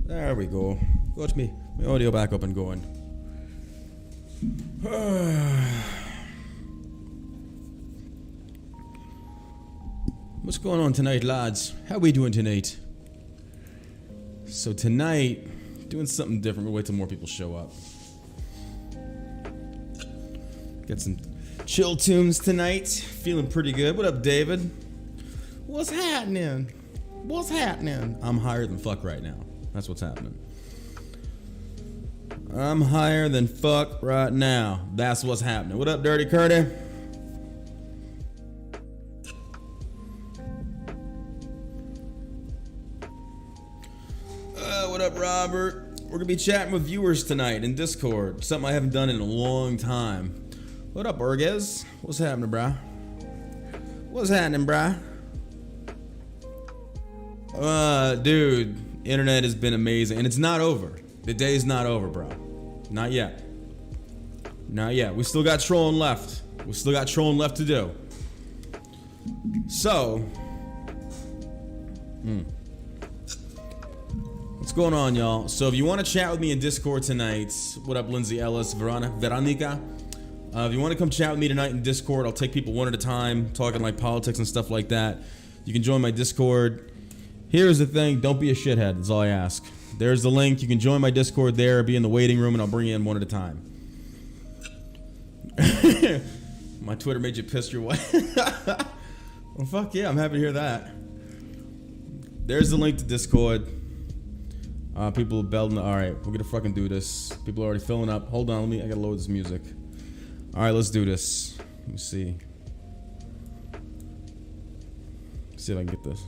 There we go. Got me audio back up and going. What's going on tonight, lads? How we doing tonight? So tonight, doing something different. We'll wait till more people show up. Get some chill tunes tonight. Feeling pretty good. What up, David? What's happening? What's happening? I'm higher than fuck right now. That's what's happening. I'm higher than fuck right now. That's what's happening. What up, Dirty Curdy? What up, Robert? We're gonna be chatting with viewers tonight in Discord. Something I haven't done in a long time. What up, Burgess? What's happening, brah? What's happening, brah? Dude, internet has been amazing, and it's not over. The day's not over, bro. Not yet. Not yet. We still got trolling left. We still got trolling left to do. So, what's going on, y'all? So, if you want to chat with me in Discord tonight, what up, Lindsay Ellis, Veronica? If you want to come chat with me tonight in Discord, I'll take people one at a time, talking like politics and stuff like that. You can join my Discord. Here's the thing, don't be a shithead, that's all I ask. There's the link, you can join my Discord there, be in the waiting room, and I'll bring you in one at a time. My Twitter made you piss your wife. Well, fuck yeah, I'm happy to hear that. There's the link to Discord. People are belting, alright, we're gonna fucking do this. People are already filling up. Hold on, I gotta load this music. Alright, let's do this. Let me see. See if I can get this.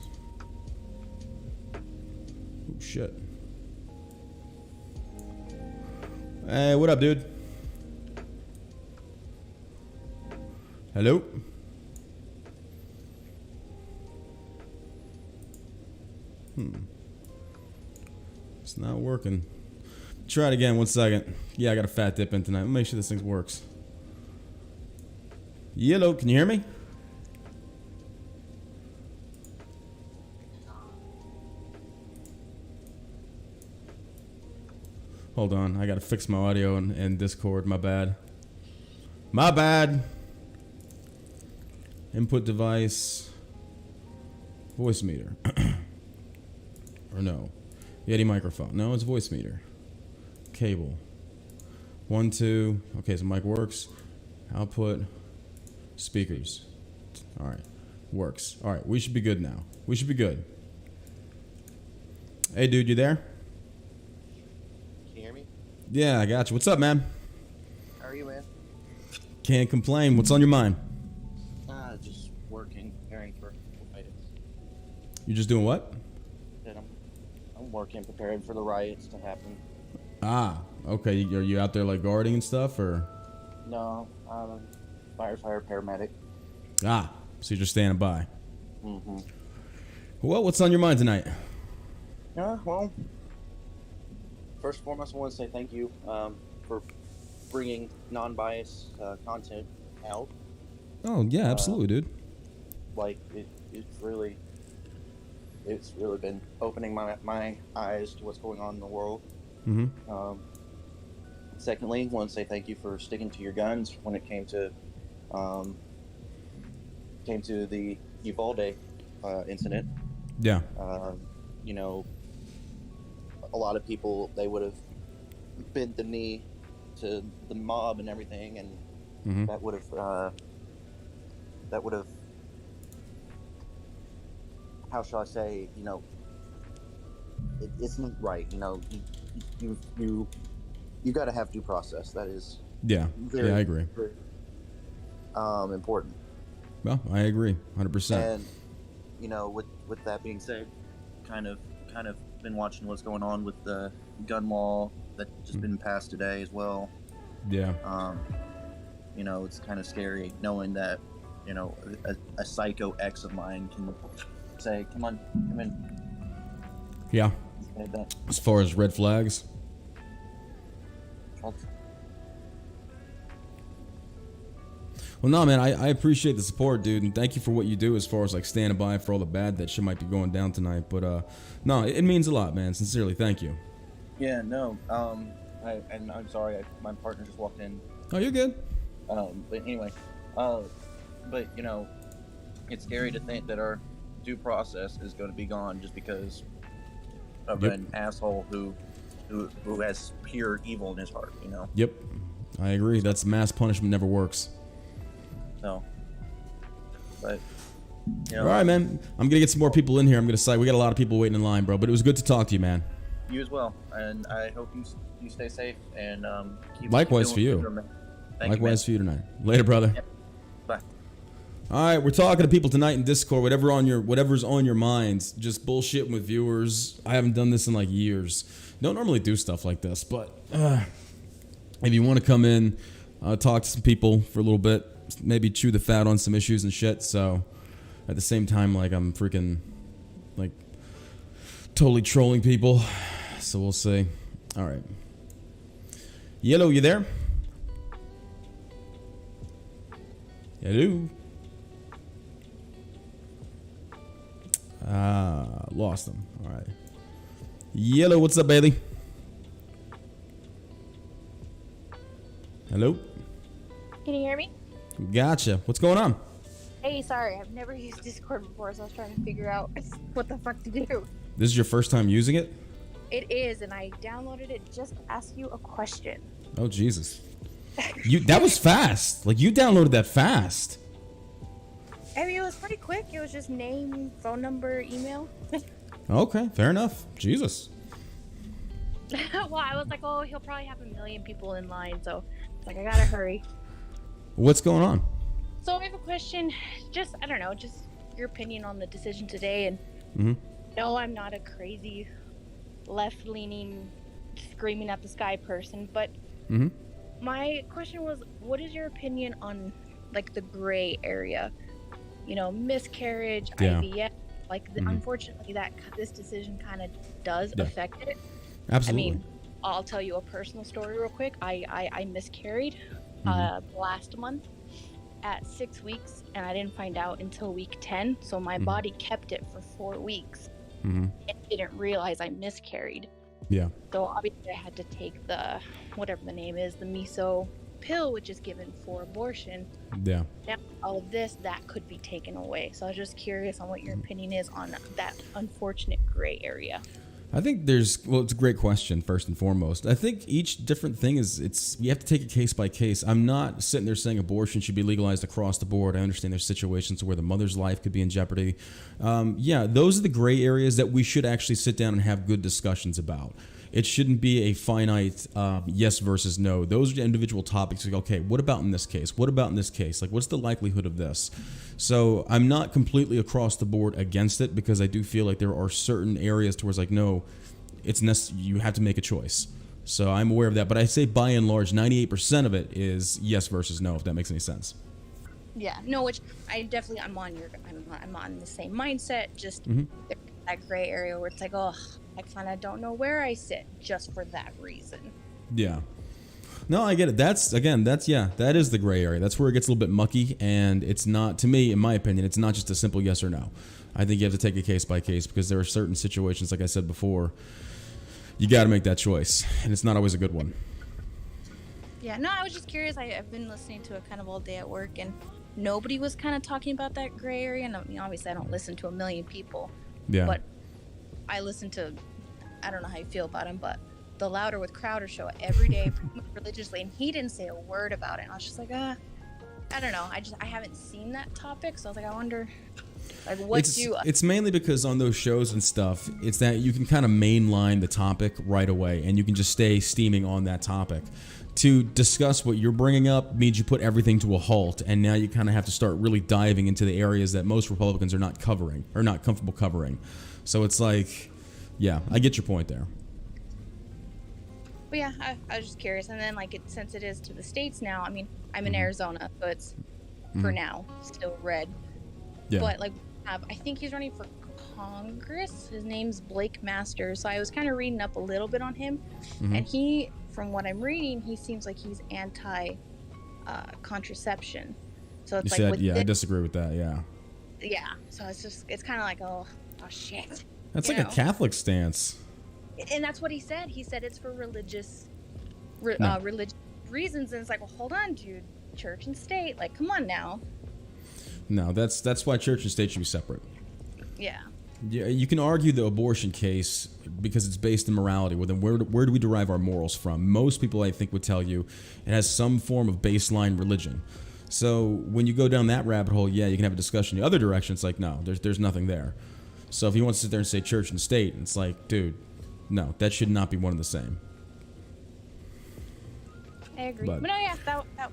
Oh, shit. Hey, what up, dude? Hello? It's not working. Try it again, 1 second. Yeah, I got a fat dip in tonight. Make sure this thing works. Yellow, can you hear me? Hold on, I gotta fix my audio in Discord, my bad. My bad! Input device. Voice meter. Or no. Yeti microphone. No, it's voice meter. Cable. 1, 2. Okay, so mic works. Output. Speakers. Alright. Works. Alright, we should be good now. We should be good. Hey, dude, you there? Yeah, I got you. What's up, man? How are you, man? Can't complain. What's on your mind? Just working, preparing for riots. You just doing what? I'm working, preparing for the riots to happen. Ah, okay. Are you out there like guarding and stuff, or? No, I'm a firefighter, paramedic. Ah, so you're just standing by. Mm-hmm. Well, what's on your mind tonight? Well, first and foremost, I want to say thank you for bringing non-biased content out. Oh yeah, absolutely, dude. Like it's really been opening my eyes to what's going on in the world. Mm-hmm. Secondly, I want to say thank you for sticking to your guns when it came to the Uvalde incident. Yeah. You know, a lot of people, they would have bent the knee to the mob and everything, and mm-hmm. that would have how shall I say, you know, it's not right. You know, you got to have due process. That is very, I agree. Very, important. Well, I agree 100%. And you know, with that being said, kind of been watching what's going on with the gun law that just been passed today as well. Yeah. You know, it's kind of scary knowing that, you know, a psycho ex of mine can say, come in. Yeah. As far as red flags. Well, Well, no, man, I appreciate the support, dude, and thank you for what you do as far as like standing by for all the bad that shit might be going down tonight. But no, it means a lot, man. Sincerely, thank you. Yeah, no. I'm sorry, my partner just walked in. Oh, you're good. But anyway, but you know, it's scary to think that our due process is going to be gone just because of an asshole who has pure evil in his heart. You know. Yep, I agree. That's mass punishment never works. No. But. You know, all right, man. I'm gonna get some more people in here. I'm gonna say we got a lot of people waiting in line, bro. But it was good to talk to you, man. You as well, and I hope you stay safe and likewise for you. Likewise for you tonight. Later, brother. Yep. Bye. All right, we're talking to people tonight in Discord. Whatever's on your minds. Just bullshitting with viewers. I haven't done this in like years. Don't normally do stuff like this, but if you want to come in, talk to some people for a little bit, maybe chew the fat on some issues and shit. So at the same time, like I'm freaking like totally trolling people. So we'll see. All right. Yellow, you there? Hello? Lost them. All right. Yellow, what's up, Bailey? Hello? Can you hear me? Gotcha. What's going on? Hey, sorry, I've never used Discord before, so I was trying to figure out what the fuck to do. This is your first time using it? It is, and I downloaded it just to ask you a question. Oh, Jesus. That was fast. Like, you downloaded that fast. I mean, it was pretty quick. It was just name, phone number, email. Okay, fair enough. Jesus. Well, I was like, oh, he'll probably have a million people in line, so it's like, I gotta hurry. What's going on? So I have a question. Just, I don't know, just your opinion on the decision today. And no, I'm not a crazy left-leaning, screaming at the sky person, but my question was, what is your opinion on like the gray area? You know, miscarriage, IVF. Like, unfortunately, this decision kind of does affect it. Absolutely. I mean, I'll tell you a personal story real quick. I miscarried last month at 6 weeks, and I didn't find out until week 10. So my body kept it for 4 weeks and didn't realize I miscarried. Yeah. So obviously I had to take the, whatever the name is, the meso pill, which is given for abortion. Yeah. Now all of this, that could be taken away. So I was just curious on what your opinion is on that unfortunate gray area. I think it's a great question, first and foremost. I think each different thing you have to take it case by case. I'm not sitting there saying abortion should be legalized across the board. I understand there's situations where the mother's life could be in jeopardy. Those are the gray areas that we should actually sit down and have good discussions about. It shouldn't be a finite yes versus no. Those are individual topics. Like, okay, what about in this case? What about in this case? Like, what's the likelihood of this? So I'm not completely across the board against it, because I do feel like there are certain areas towards like, no, you have to make a choice. So I'm aware of that. But I say by and large, 98% of it is yes versus no, if that makes any sense. Yeah, no, which I'm on the same mindset, just that gray area where it's like, oh, I kind of don't know where I sit just for that reason. Yeah. No, I get it. That is the gray area. That's where it gets a little bit mucky, and it's not, to me, in my opinion, it's not just a simple yes or no. I think you have to take it case by case, because there are certain situations, like I said before, you got to make that choice, and it's not always a good one. Yeah, no, I was just curious. I've been listening to it kind of all day at work, and nobody was kind of talking about that gray area. And I mean, obviously, I don't listen to a million people. Yeah. But I listen to, I don't know how you feel about him, but the Louder with Crowder show every day, religiously, and he didn't say a word about it. And I was just like, I don't know. I haven't seen that topic, so I was like, I wonder, like, It's mainly because on those shows and stuff, it's that you can kind of mainline the topic right away, and you can just stay steaming on that topic. To discuss what you're bringing up means you put everything to a halt, and now you kind of have to start really diving into the areas that most Republicans are not covering, or not comfortable covering. So it's like, yeah, I get your point there. But yeah, I was just curious. And then, like, since it is to the states now, I mean, I'm in Arizona, so it's, for now, still red. Yeah. But, like, I think he's running for Congress. His name's Blake Masters. So I was kind of reading up a little bit on him. And from what I'm reading, he seems like he's anti-contraception. So it's You like said, yeah, I disagree with that. Yeah. yeah. So it's kind of like, oh shit. That's like a Catholic stance. And that's what he said. He said it's for religious reasons, and it's like, well, hold on, dude. Church and state, like, come on now. No, that's why church and state should be separate. Yeah. Yeah, you can argue the abortion case because it's based in morality. Well, then where do we derive our morals from? Most people, I think, would tell you it has some form of baseline religion. So when you go down that rabbit hole, yeah, you can have a discussion. The other direction, it's like, no, there's nothing there. So if you want to sit there and say church and state, it's like, dude, no, that should not be one and the same. I agree. But no, yeah,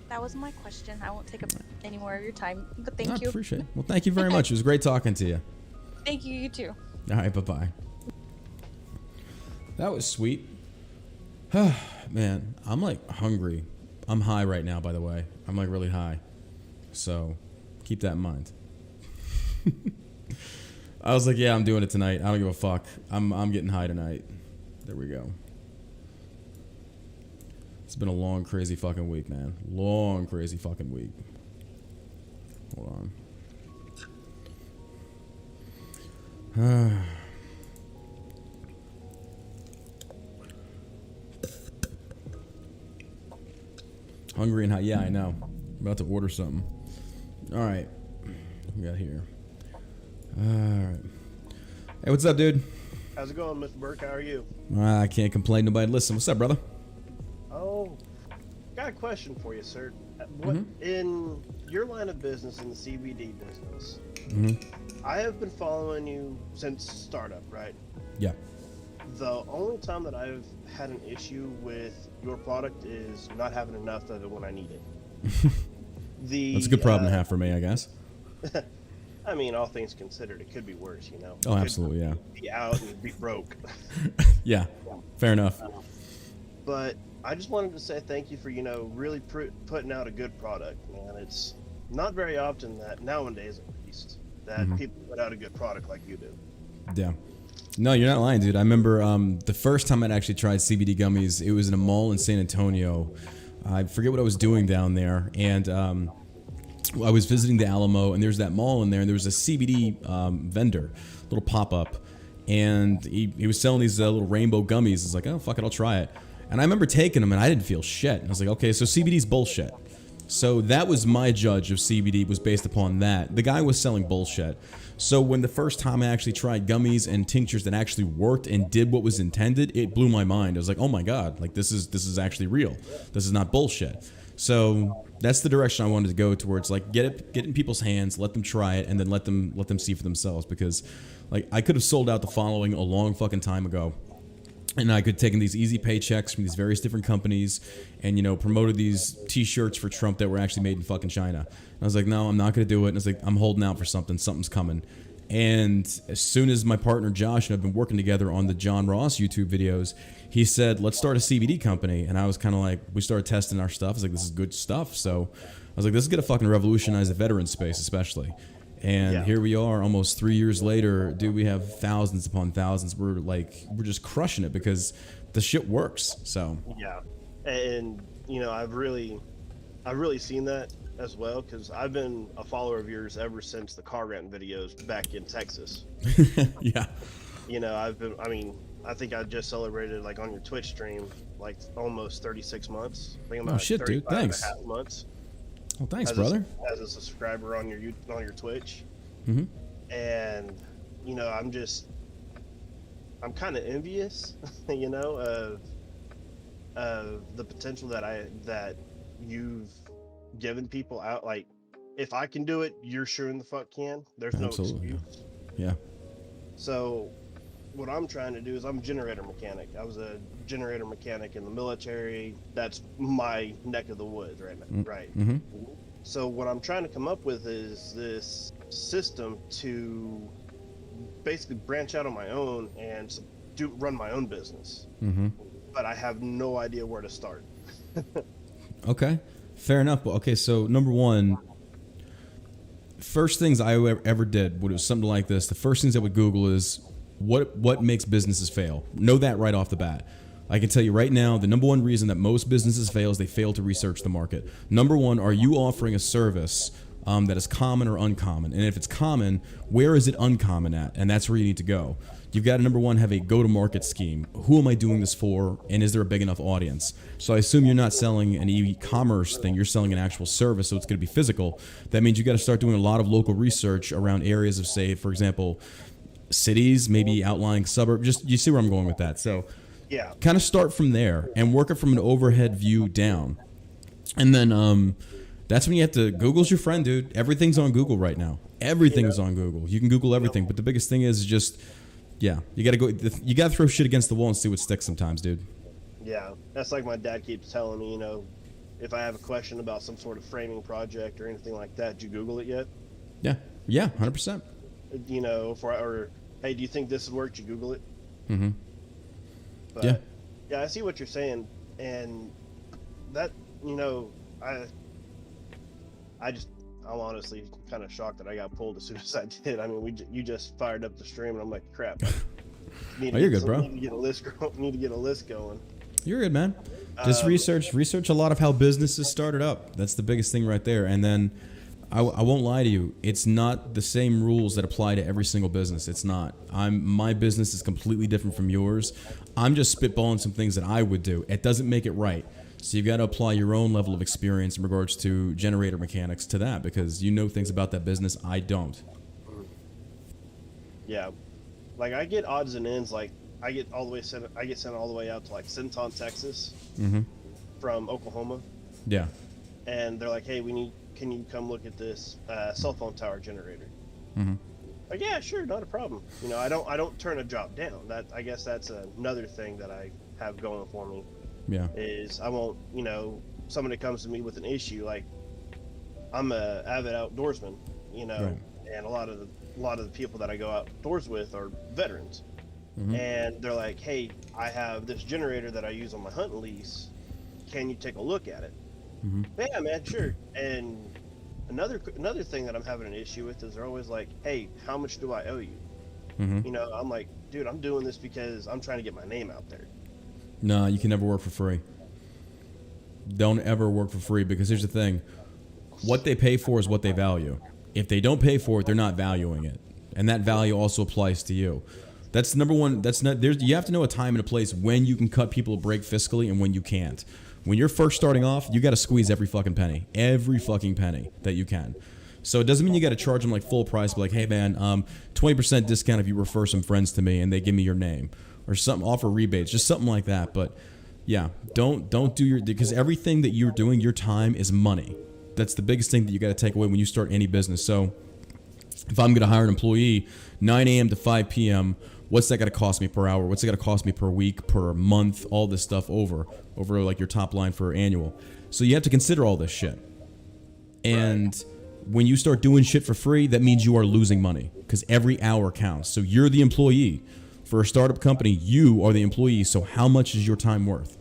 that was my question. I won't take up any more of your time, but thank you. I appreciate it. Well, thank you very much. It was great talking to you. Thank you, you too. All right, bye-bye. That was sweet. Man, I'm like hungry. I'm high right now, by the way. I'm like really high. So keep that in mind. I was like, yeah, I'm doing it tonight. I don't give a fuck. I'm getting high tonight. There we go. It's been a long, crazy fucking week, man. Long, crazy fucking week. Hold on. Hungry and hot. Yeah, I know. I'm about to order something. All right. What we got here? All right. Hey, what's up, dude? How's it going, Mr. Burke? How are you? I can't complain. Nobody listen. What's up, brother? Oh, got a question for you, sir. What in your line of business, in the CBD business, I have been following you since startup, right? Yeah. The only time that I've had an issue with your product is not having enough of it when I need it. That's a good problem to have for me, I guess. I mean, all things considered, it could be worse, you know? Oh, absolutely, yeah. Be out and be broke. Yeah, fair enough. But I just wanted to say thank you for, really putting out a good product, man. It's not very often that, nowadays at least, that people put out a good product like you do. Yeah. No, you're not lying, dude. I remember the first time I'd actually tried CBD gummies, it was in a mall in San Antonio. I forget what I was doing down there, and I was visiting the Alamo, and there's that mall in there, and there was a CBD vendor, little pop-up, and he was selling these little rainbow gummies. I was like, oh, fuck it, I'll try it. And I remember taking them, and I didn't feel shit. And I was like, okay, so CBD's bullshit. So that was my judge of CBD, was based upon that. The guy was selling bullshit. So when the first time I actually tried gummies and tinctures that actually worked and did what was intended, it blew my mind. I was like, oh my God, like this is actually real. This is not bullshit. So that's the direction I wanted to go towards, like get it in people's hands, let them try it, and then let them see for themselves. Because like I could have sold out the following a long fucking time ago. And I could have taken these easy paychecks from these various different companies and, promoted these t-shirts for Trump that were actually made in fucking China. And I was like, no, I'm not going to do it. And I was like, I'm holding out for something. Something's coming. And as soon as my partner Josh and I've been working together on the John Ross YouTube videos, he said, let's start a CBD company. And I was kind of like, we started testing our stuff. I was like, this is good stuff. So I was like, this is going to fucking revolutionize the veteran space, especially. And here we are almost 3 years later, dude, we have thousands upon thousands. We're just crushing it because the shit works. So yeah. And I've really seen that as well, because I've been a follower of yours ever since the car rent videos back in Texas. Yeah. I think I just celebrated like on your Twitch stream like almost 36 months. I think I'm about shit, dude. Thanks. And a half months. Well, thanks, brother. As a subscriber on your Twitch, and I'm kind of envious, of the potential that you've given people out. Like, if I can do it, you're sure in the fuck can. There's no excuse. Yeah. So, what I'm trying to do is I'm a generator mechanic. I was a generator mechanic in the military. That's my neck of the woods right now. Right. So what I'm trying to come up with is this system to basically branch out on my own and run my own business. But I have no idea where to start. Okay. Fair enough. Okay, so number one, first things I ever did when it was something like this, the first things I would Google is what makes businesses fail. Know that right off the bat. I can tell you right now, the number one reason that most businesses fail is they fail to research the market. Number one, are you offering a service that is common or uncommon. And if it's common, where is it uncommon at? And that's where you need to go. You've got to, number one, have a go-to-market scheme. Who am I doing this for? And is there a big enough audience? So I assume you're not selling an e-commerce thing. You're selling an actual service, so it's going to be physical. That means you got to start doing a lot of local research around areas of, say, for example, cities, maybe outlying suburbs. Just, you see where I'm going with that. So Yeah. kind of start from there and work it from an overhead view down. And then that's when you have to, Google's your friend, dude. Everything's on Google right now. Everything is on Google. You can Google everything, but the biggest thing is just, yeah, you got to throw shit against the wall and see what sticks sometimes, dude. Yeah, that's like my dad keeps telling me, if I have a question about some sort of framing project or anything like that, did you Google it yet? Yeah, 100%. Or hey, do you think this would work? Did you Google it? Mm-hmm. But, Yeah. Yeah, I see what you're saying, and that, I'm honestly kind of shocked that I got pulled as soon as I did. I mean, you just fired up the stream, and I'm like, crap. You're good, bro. Need to get a list going. You're good, man. Just research a lot of how businesses started up. That's the biggest thing right there. And then I won't lie to you, it's not the same rules that apply to every single business. It's not. My business is completely different from yours. I'm just spitballing some things that I would do. It doesn't make it right. So you've got to apply your own level of experience in regards to generator mechanics to that, because you know things about that business I don't. Yeah, like I get odds and ends. Like I get sent all the way out to like Centon, Texas, from Oklahoma. Yeah. And they're like, hey, can you come look at this cell phone tower generator? Like, yeah, sure, not a problem. I don't turn a job down. I guess that's another thing that I have going for me. Yeah. Is I won't, somebody comes to me with an issue, like I'm a avid outdoorsman, Right. and a lot of the people that I go outdoors with are veterans. And they're like, hey, I have this generator that I use on my hunting lease. Can you take a look at it? Yeah, man, sure. And another thing that I'm having an issue with is they're always like, hey, how much do I owe you? I'm like, dude, I'm doing this because I'm trying to get my name out there. No, you can never work for free. Don't ever work for free, because here's the thing. What they pay for is what they value. If they don't pay for it, they're not valuing it. And that value also applies to you. That's number one. You have to know a time and a place when you can cut people a break fiscally and when you can't. When you're first starting off, you got to squeeze every fucking penny that you can. So it doesn't mean you got to charge them like full price, but like, hey man, 20% discount if you refer some friends to me and they give me your name, or something, offer rebates, just something like that. But yeah, don't do because everything that you're doing, your time is money. That's the biggest thing that you got to take away when you start any business. So if I'm going to hire an employee 9 a.m. to 5 p.m., what's that going to cost me per hour? What's it going to cost me per week, per month, all this stuff over like your top line for annual. So you have to consider all this shit. And when you start doing shit for free, that means you are losing money, because every hour counts. So you're the employee. For a startup company, you are the employee. So how much is your time worth?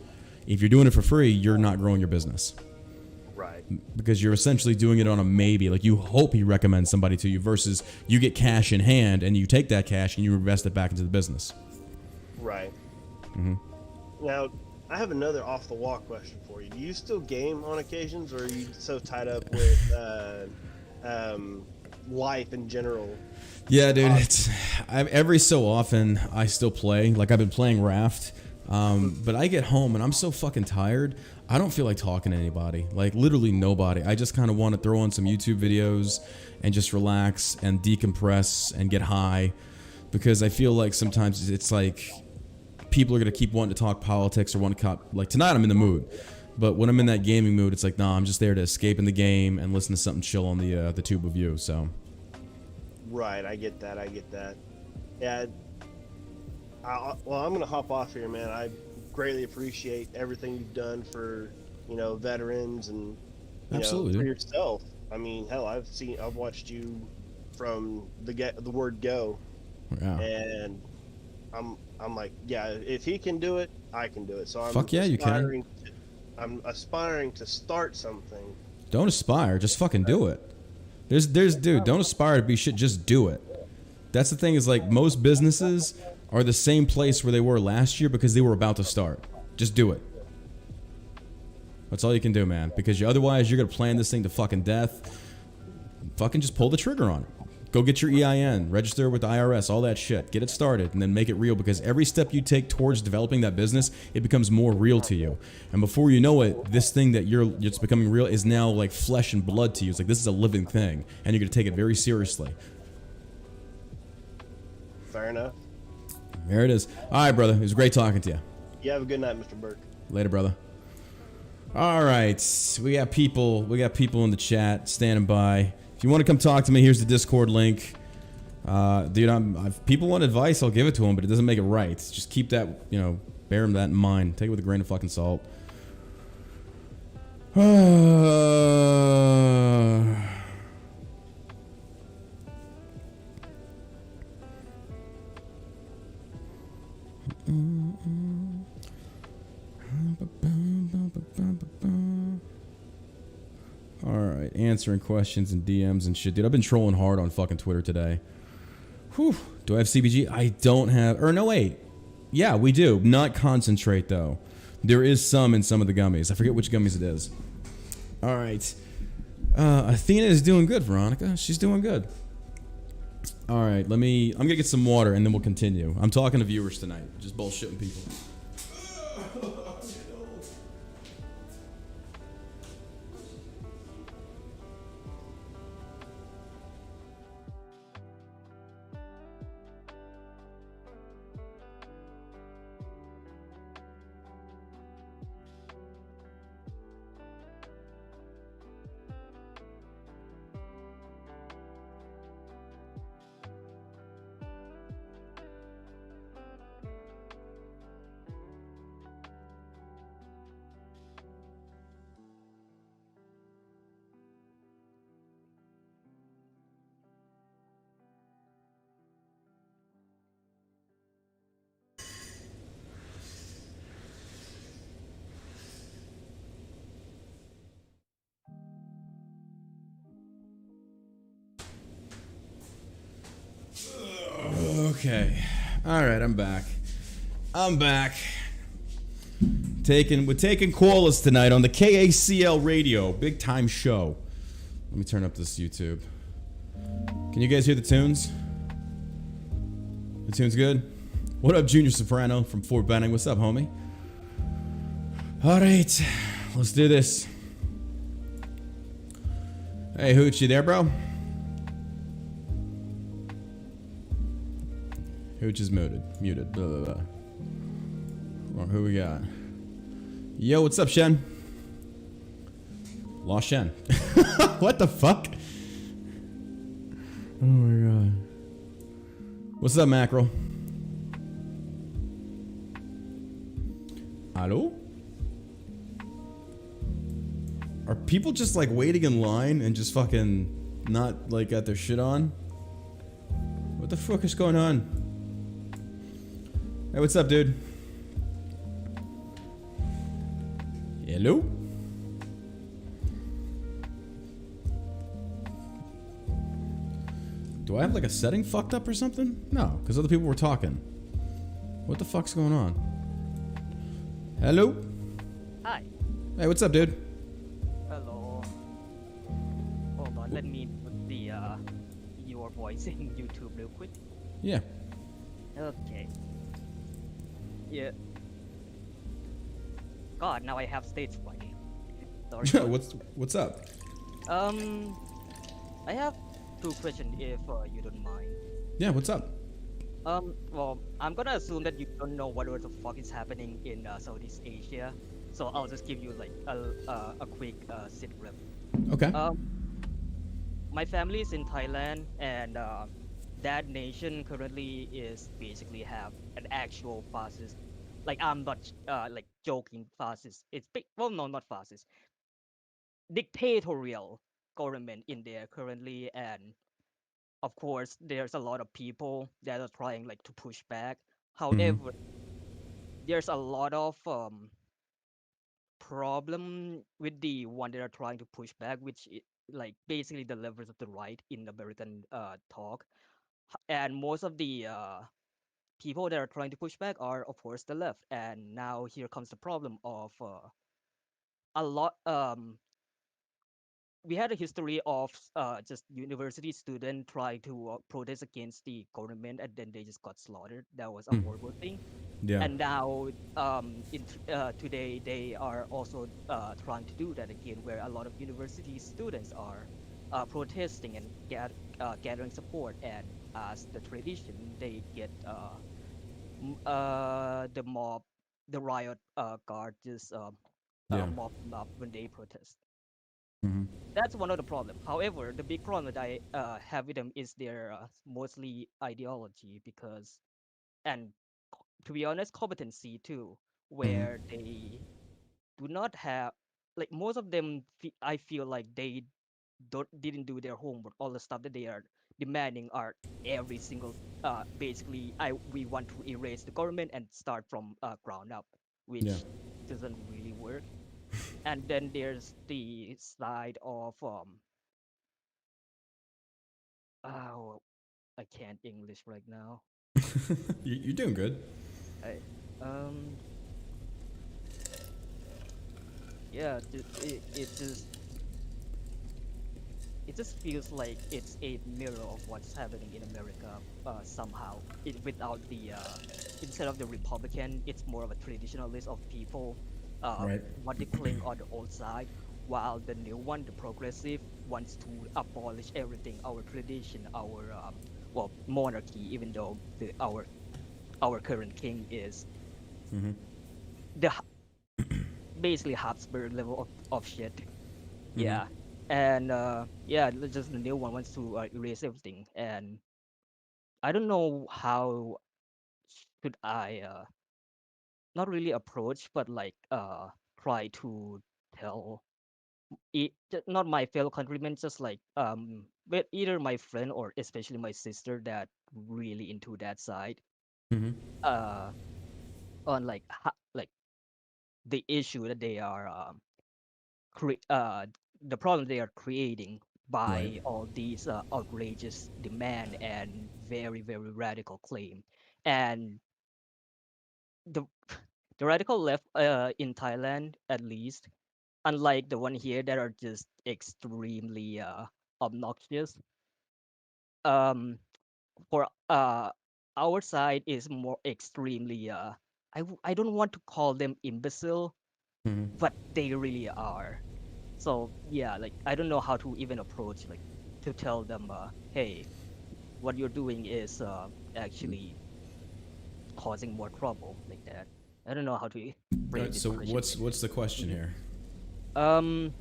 If you're doing it for free, you're not growing your business. Right. Because you're essentially doing it on a maybe. Like, you hope he recommends somebody to you, versus you get cash in hand and you take that cash and you invest it back into the business. Right. Now, I have another off-the-wall question for you. Do you still game on occasions, or are you so tied up with life in general? Yeah, dude. Every so often I still play. Like, I've been playing Raft, but I get home and I'm so fucking tired. I don't feel like talking to anybody. Like, literally nobody. I just kind of want to throw on some YouTube videos and just relax and decompress and get high, because I feel like sometimes it's like people are going to keep wanting to talk politics or want to like, tonight I'm in the mood. But when I'm in that gaming mood, it's like, nah, I'm just there to escape in the game and listen to something chill on the tube of you. So. Right, I get that. Yeah. Well, I'm gonna hop off here, man. I greatly appreciate everything you've done for, veterans and Absolutely, for yourself. I mean, hell, I've watched you from the word go, and I'm like, yeah, if he can do it, I can do it. So I'm you can. I'm aspiring to start something. Don't aspire, just fucking do it. Dude, don't aspire to be shit, just do it. That's the thing, is like, most businesses are the same place where they were last year because they were about to start. Just do it. That's all you can do, man, because otherwise you're going to plan this thing to fucking death. fucking just pull the trigger on it. Go get your EIN, register with the IRS, all that shit. Get it started, and then make it real, because every step you take towards developing that business, it becomes more real to you. And before you know it, this thing that it's becoming real is now like flesh and blood to you. It's like, this is a living thing, and you're gonna take it very seriously. Fair enough. There it is. All right, brother. It was great talking to you. You have a good night, Mr. Burke. Later, brother. All right, we got people in the chat standing by. If you want to come talk to me, here's the Discord link. Dude, if people want advice, I'll give it to them, but it doesn't make it right. Just keep that, bear that in mind. Take it with a grain of fucking salt. Alright, answering questions and DMs and shit. Dude, I've been trolling hard on fucking Twitter today. Whew. Do I have CBG? I don't have... Or no, wait. Yeah, we do. Not concentrate, though. There is some in some of the gummies. I forget which gummies it is. Alright. Athena is doing good, Veronica. She's doing good. Alright, I'm gonna get some water and then we'll continue. I'm talking to viewers tonight. Just bullshitting people. Okay. Alright, I'm back. We're taking callers tonight on the KACL radio. Big time show. Let me turn up this YouTube. Can you guys hear the tunes? The tune's good? What up, Junior Soprano from Fort Benning? What's up, homie? Alright. Let's do this. Hey, Hooch, you there, bro? Hooch is muted. Blah, blah, blah. Well, who we got? Yo, what's up, Shen? Lost Shen. What the fuck? Oh my god. What's up, Mackerel? Hello? Are people just like waiting in line and just fucking not like got their shit on? What the fuck is going on? Hey, what's up, dude? Hello? Do I have like a setting fucked up or something? No, because other people were talking. What the fuck's going on? Hello? Hi. Hey, what's up, dude? Hello. Hold on, let me put the your voice in YouTube real quick. Yeah. Okay. Yeah. God, now I have stage fright. Sorry. What's up? I have two questions if you don't mind. Yeah, what's up? Well, I'm gonna assume that you don't know what the fuck is happening in Southeast Asia, so I'll just give you like a quick sit rep. Okay. My family is in Thailand, and that nation currently is basically have an actual fascist. Like I'm not like joking fascist. It's big. Well, no, not fascist. Dictatorial government in there currently, and of course there's a lot of people that are trying like to push back. However, there's a lot of problem with the one that are trying to push back, which like basically the levers of the right in American talk, and most of the people that are trying to push back are of course the left. And now here comes the problem of a lot we had a history of just university student trying to protest against the government, and then they just got slaughtered. That was a Mm. horrible thing. Yeah. And now, today, they are also trying to do that again, where a lot of university students are protesting and gathering support. And as the tradition, they get the mob, the riot guard just Yeah. mop them up when they protest. Hmm. That's one of the problem. However, the big problem that I have with them is their mostly ideology, because, and to be honest, competency too, Hmm. where they do not have, like, most of them. I feel like they didn't do their homework. All the stuff that they are demanding are every single basically, I we want to erase the government and start from ground up, Yeah. which doesn't really work. And then there's the side of oh, I can't English right now. You're doing good. I, um yeah, it just feels like it's a mirror of what's happening in America, somehow. Without the instead of the Republican, it's more of a traditionalist of people Right. want to cling on the old side, while the new one, the progressive, wants to abolish everything, our tradition, our well, monarchy, even though our current king is Hmm. the basically Habsburg level of shit. Hmm. Yeah. And yeah, just the new one wants to erase everything. And I don't know how should I not really approach, but like try to tell not my fellow countrymen, just like but either my friend or especially my sister that really into that side, Hmm. uh on like like the issue that they are cre- uh, the problem they are creating Right. by all these outrageous demand and very very radical claim. And the the radical left in Thailand, at least, unlike the one here that are just extremely obnoxious, um for our side is more extremely I don't want to call them imbecile, Hmm. but they really are. So yeah, like I don't know how to even approach, like, to tell them, hey, what you're doing is actually causing more trouble, like that. I don't know how to All frame right. this So question. what's the question Mhm. here? Um,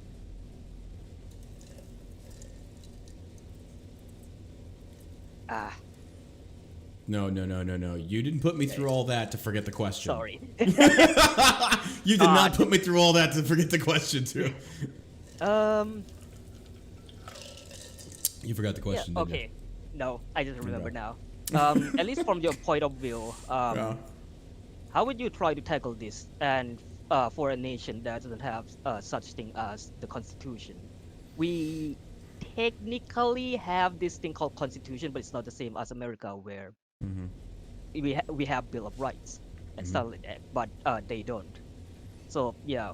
ah, No, no, no, no, no. You didn't put me okay, through all that to forget the question. sorry. You did Ah, not put me through all that to forget the question too. um, You forgot the yeah, question, didn't you? okay. No, I just remember Okay. now. At least from your point of view, Yeah. how would you try to tackle this? And for a nation that doesn't have such thing as the constitution, we technically have this thing called constitution, but it's not the same as America, where Hmm. we have Bill of Rights and Hmm. stuff like that, but they don't. So yeah,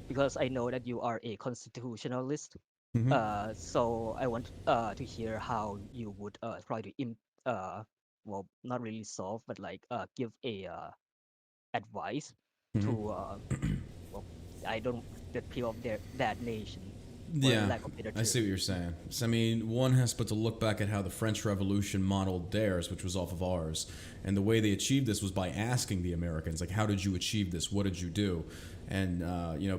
because I know that you are a constitutionalist, Hmm. so I want to hear how you would try to uh well, not really solve, but like give a advice Hmm. to well, I don't the people of that nation, for Yeah, lack of better I see term. what you're saying. So, I mean, one has but to look back at how the French Revolution modeled theirs, which was off of ours. And the way they achieved this was by asking the Americans, like, how did you achieve this? What did you do? And,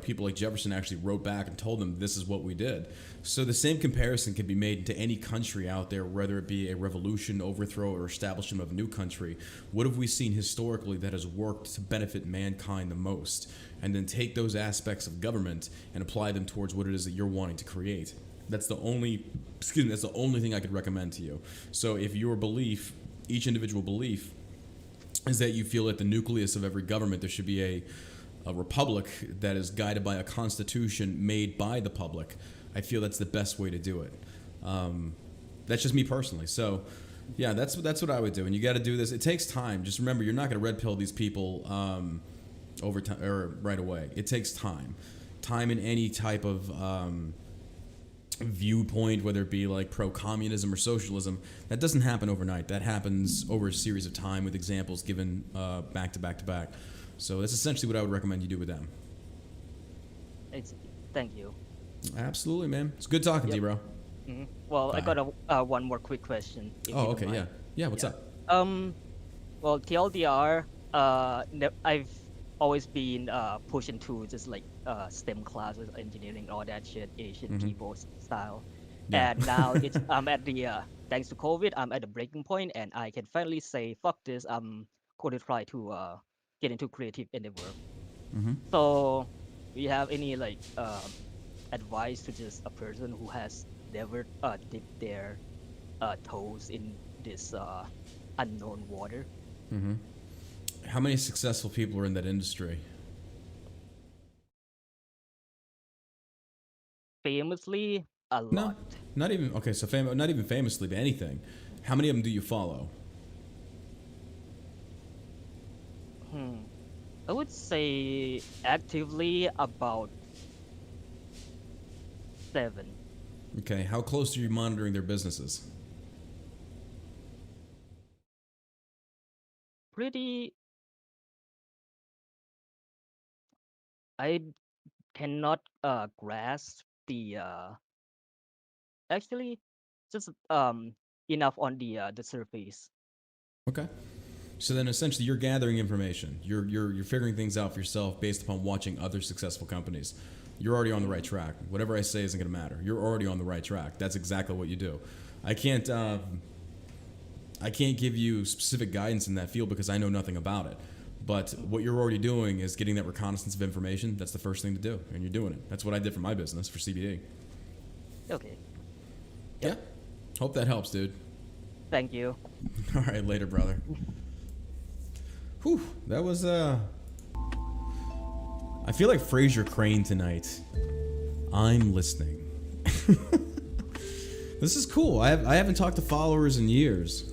people like Jefferson actually wrote back and told them, this is what we did. So the same comparison can be made to any country out there, whether it be a revolution, overthrow, or establishment of a new country. What have we seen historically that has worked to benefit mankind the most? And then take those aspects of government and apply them towards what it is that you're wanting to create. That's the only, that's the only thing I could recommend to you. So if your belief, each individual belief, is that you feel at the nucleus of every government there should be a republic that is guided by a constitution made by the public, I feel that's the best way to do it. That's just me personally. So, yeah, that's what I would do. And you got to do this. It takes time. Just remember, you're not going to red pill these people over time or right away. It takes time. Time in any type of viewpoint, whether it be like pro-communism or socialism, that doesn't happen overnight. That happens over a series of time with examples given back to back to back. So that's essentially what I would recommend you do with them. Thank you. Absolutely, man. It's good talking to you, bro. Mm-hmm. Well, Bye. I got one more quick question. If you Oh, don't okay, mind. yeah. Yeah, what's up? Well, TLDR, I've always been pushed into just like STEM classes, engineering, all that shit, Asian people style. Yeah. And now I'm at the thanks to COVID, I'm at the breaking point, and I can finally say fuck this. I'm going to try to get into creative endeavor. So, do you have any like advice to just a person who has never dipped their toes in this unknown water? How many successful people are in that industry? Famously, a No, lot. not even. Okay, so not even famously, but anything. How many of them do you follow? I would say actively about 7. Okay, how close are you monitoring their businesses? Pretty. I cannot grasp the actually just enough on the surface. Okay. So then essentially you're gathering information. You're figuring things out for yourself based upon watching other successful companies. You're already on the right track. Whatever I say isn't going to matter. You're already on the right track. That's exactly what you do. I can't give you specific guidance in that field because I know nothing about it. But what you're already doing is getting that reconnaissance of information. That's the first thing to do, and you're doing it. That's what I did for my business, for CBD. Okay. Yeah. Hope that helps, dude. Thank you. All right, later, brother. Whew, that was I feel like Fraser Crane tonight. I'm listening. This is cool. I haven't talked to followers in years.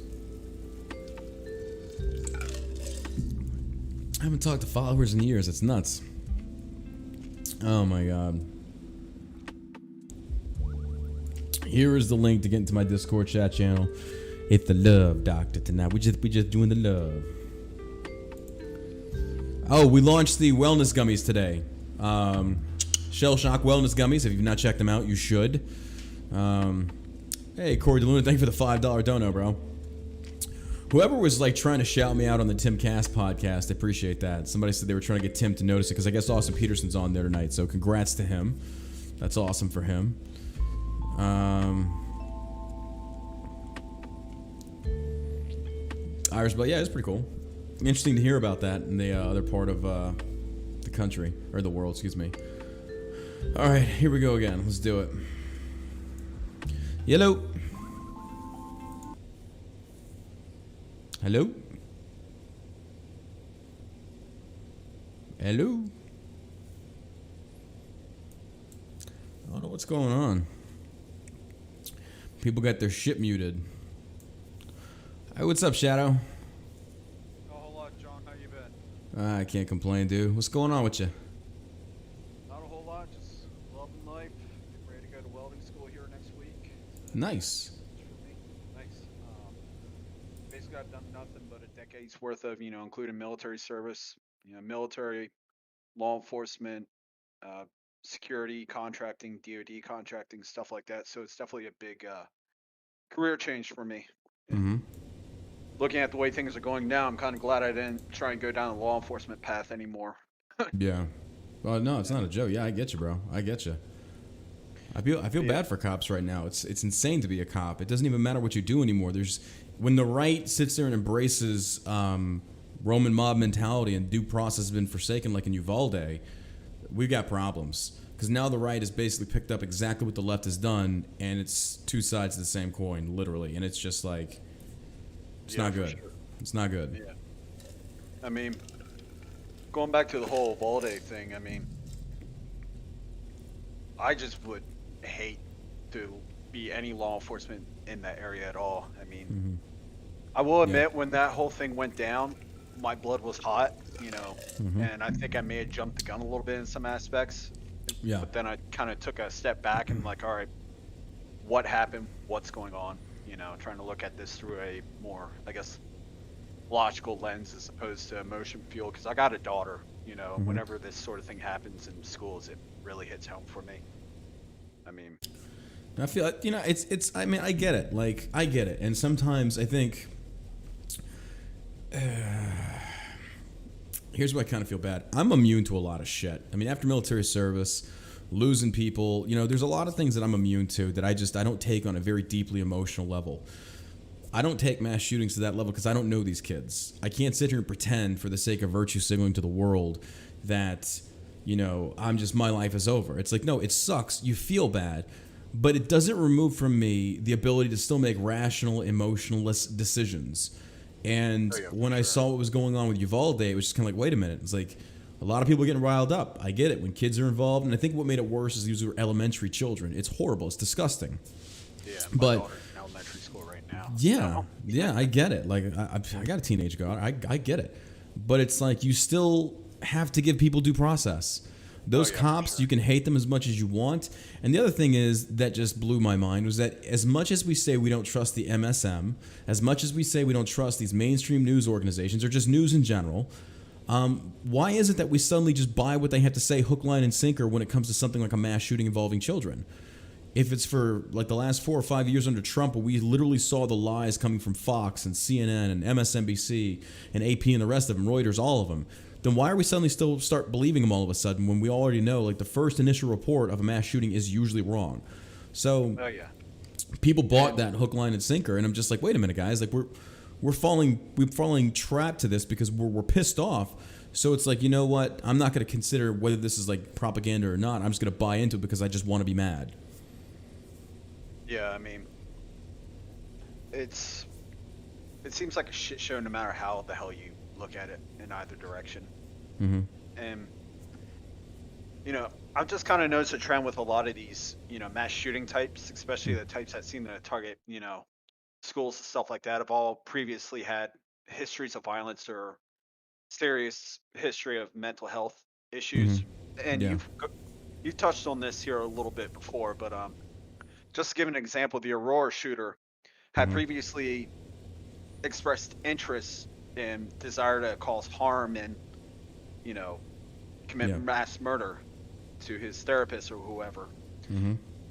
It's nuts. Oh my god. Here is the link to get into my Discord chat channel. It's the Love Doctor tonight. We just doing the love. Oh, we launched the wellness gummies today. Shell Shock wellness gummies. If you've not checked them out, you should. Hey, Corey DeLuna, thank you for the $5 dono, bro. Whoever was like trying to shout me out on the Tim Cast podcast, I appreciate that. Somebody said they were trying to get Tim to notice it because I guess Austin Peterson's on there tonight. So congrats to him. That's awesome for him. Irish, but yeah, it's pretty cool. Interesting to hear about that in the other part of the country or the world, excuse me. All right, here we go again. Let's do it. Hello. Hello. Hello. I don't know what's going on. People got their shit muted. Hey, what's up, Shadow? Not a whole lot, John. How you been? I can't complain, dude. What's going on with you? Not a whole lot. Just loving life. Getting ready to go to welding school here next week. Nice. For me, nice. Basically, I've done nothing but a decade's worth of, including military service, military, law enforcement, security, contracting, DoD contracting, stuff like that. So it's definitely a big career change for me. Mm-hmm. Looking at the way things are going now, I'm kind of glad I didn't try and go down the law enforcement path anymore. Yeah. Well, no, it's not a joke. Yeah, I get you, bro. I get you. I feel bad for cops right now. It's insane to be a cop. It doesn't even matter what you do anymore. When the right sits there and embraces Roman mob mentality and due process has been forsaken, like in Uvalde, we've got problems. Because now the right has basically picked up exactly what the left has done, and it's two sides of the same coin, literally. And it's just like, it's not good. Sure. It's not good. Yeah. I mean, going back to the whole Uvalde thing, I mean, I just would hate to be any law enforcement in that area at all. I mean, I will admit when that whole thing went down, my blood was hot, and I think I may have jumped the gun a little bit in some aspects. Yeah. But then I kind of took a step back and like, all right, what happened, what's going on. You know, trying to look at this through a more, I guess, logical lens as opposed to emotion fuel. Because I got a daughter. You know, whenever this sort of thing happens in schools, it really hits home for me. I mean, I feel like, you know, it's. I mean, I get it. Like, I get it, and sometimes I think. Here's why I kind of feel bad. I'm immune to a lot of shit. I mean, after military service, losing people, you know, there's a lot of things that I'm immune to that I don't take on a very deeply emotional level. I don't take mass shootings to that level because I don't know these kids. I can't sit here and pretend for the sake of virtue signaling to the world that, you know, my life is over. It's like, no, it sucks. You feel bad, but it doesn't remove from me the ability to still make rational, emotionless decisions. And when I saw what was going on with Uvalde, it was just kind of like, wait a minute. It's like a lot of people are getting riled up. I get it when kids are involved. And I think what made it worse is these were elementary children. It's horrible. It's disgusting. Yeah, but daughter's in elementary school right now. Yeah, yeah, I get it. Like, I got a teenage daughter. I get it. But it's like you still have to give people due process. Those cops, you can hate them as much as you want. And the other thing is that just blew my mind was that as much as we say we don't trust the MSM, as much as we say we don't trust these mainstream news organizations or just news in general, why is it that we suddenly just buy what they have to say hook, line, and sinker when it comes to something like a mass shooting involving children? If it's for like the last 4 or 5 years under Trump, where we literally saw the lies coming from Fox and CNN and MSNBC and AP and the rest of them, Reuters, all of them, then why are we suddenly still start believing them all of a sudden when we already know like the first initial report of a mass shooting is usually wrong? So people bought that hook, line, and sinker, and I'm just like, wait a minute, guys, like we're falling trap to this because we're pissed off. So it's like, you know what? I'm not going to consider whether this is like propaganda or not. I'm just going to buy into it because I just want to be mad. Yeah, I mean, it seems like a shit show no matter how the hell you look at it in either direction. And, you know, I've just kind of noticed a trend with a lot of these, you know, mass shooting types, especially the types that seem to target, you know, schools and stuff like that, have all previously had histories of violence or serious history of mental health issues. And you've touched on this here a little bit before, but just to give an example, the Aurora shooter had previously expressed interest and desire to cause harm and, you know, commit mass murder to his therapist or whoever.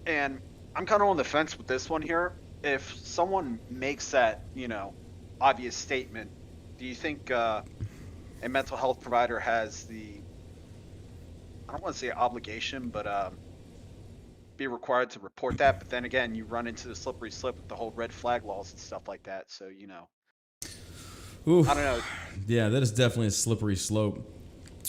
And I'm kind of on the fence with this one here. If someone makes that, you know, obvious statement, do you think a mental health provider has the, I don't want to say obligation, but be required to report that? But then again, you run into the slippery slope with the whole red flag laws and stuff like that. So, you know, I don't know. Yeah, that is definitely a slippery slope.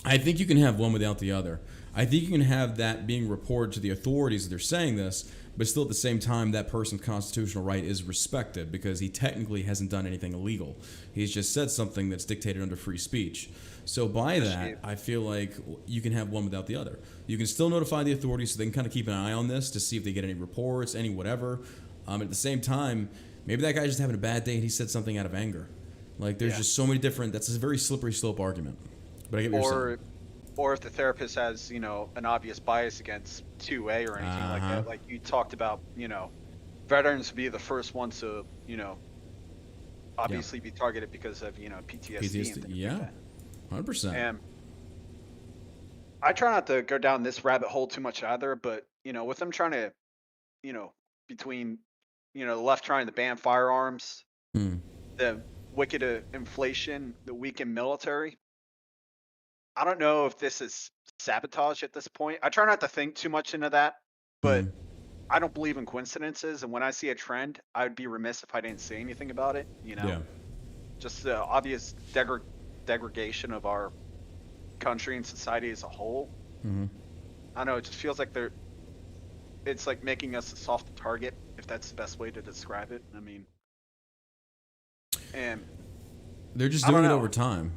I think you can have one without the other. I think you can have that being reported to the authorities that they're saying this, but still at the same time, that person's constitutional right is respected because he technically hasn't done anything illegal. He's just said something that's dictated under free speech. So by that, I feel like you can have one without the other. You can still notify the authorities so they can kind of keep an eye on this to see if they get any reports, any whatever. At the same time, maybe that guy's just having a bad day and he said something out of anger. Like, there's just so many different, that's a very slippery slope argument. But I get what you're saying. Or if the therapist has, you know, an obvious bias against 2A or anything like that, like you talked about, you know, veterans would be the first ones to, you know, obviously be targeted because of, you know, PTSD and things like that. 100%. And I try not to go down this rabbit hole too much either, but, you know, with them trying to, you know, between, you know, the left trying to ban firearms, the wicked inflation, the weakened military, I don't know if this is sabotage at this point. I try not to think too much into that, but I don't believe in coincidences. And when I see a trend, I would be remiss if I didn't say anything about it. You know, just the obvious degradation of our country and society as a whole. I don't know. It just feels like it's like making us a soft target, if that's the best way to describe it. I mean, and they're just doing it over time.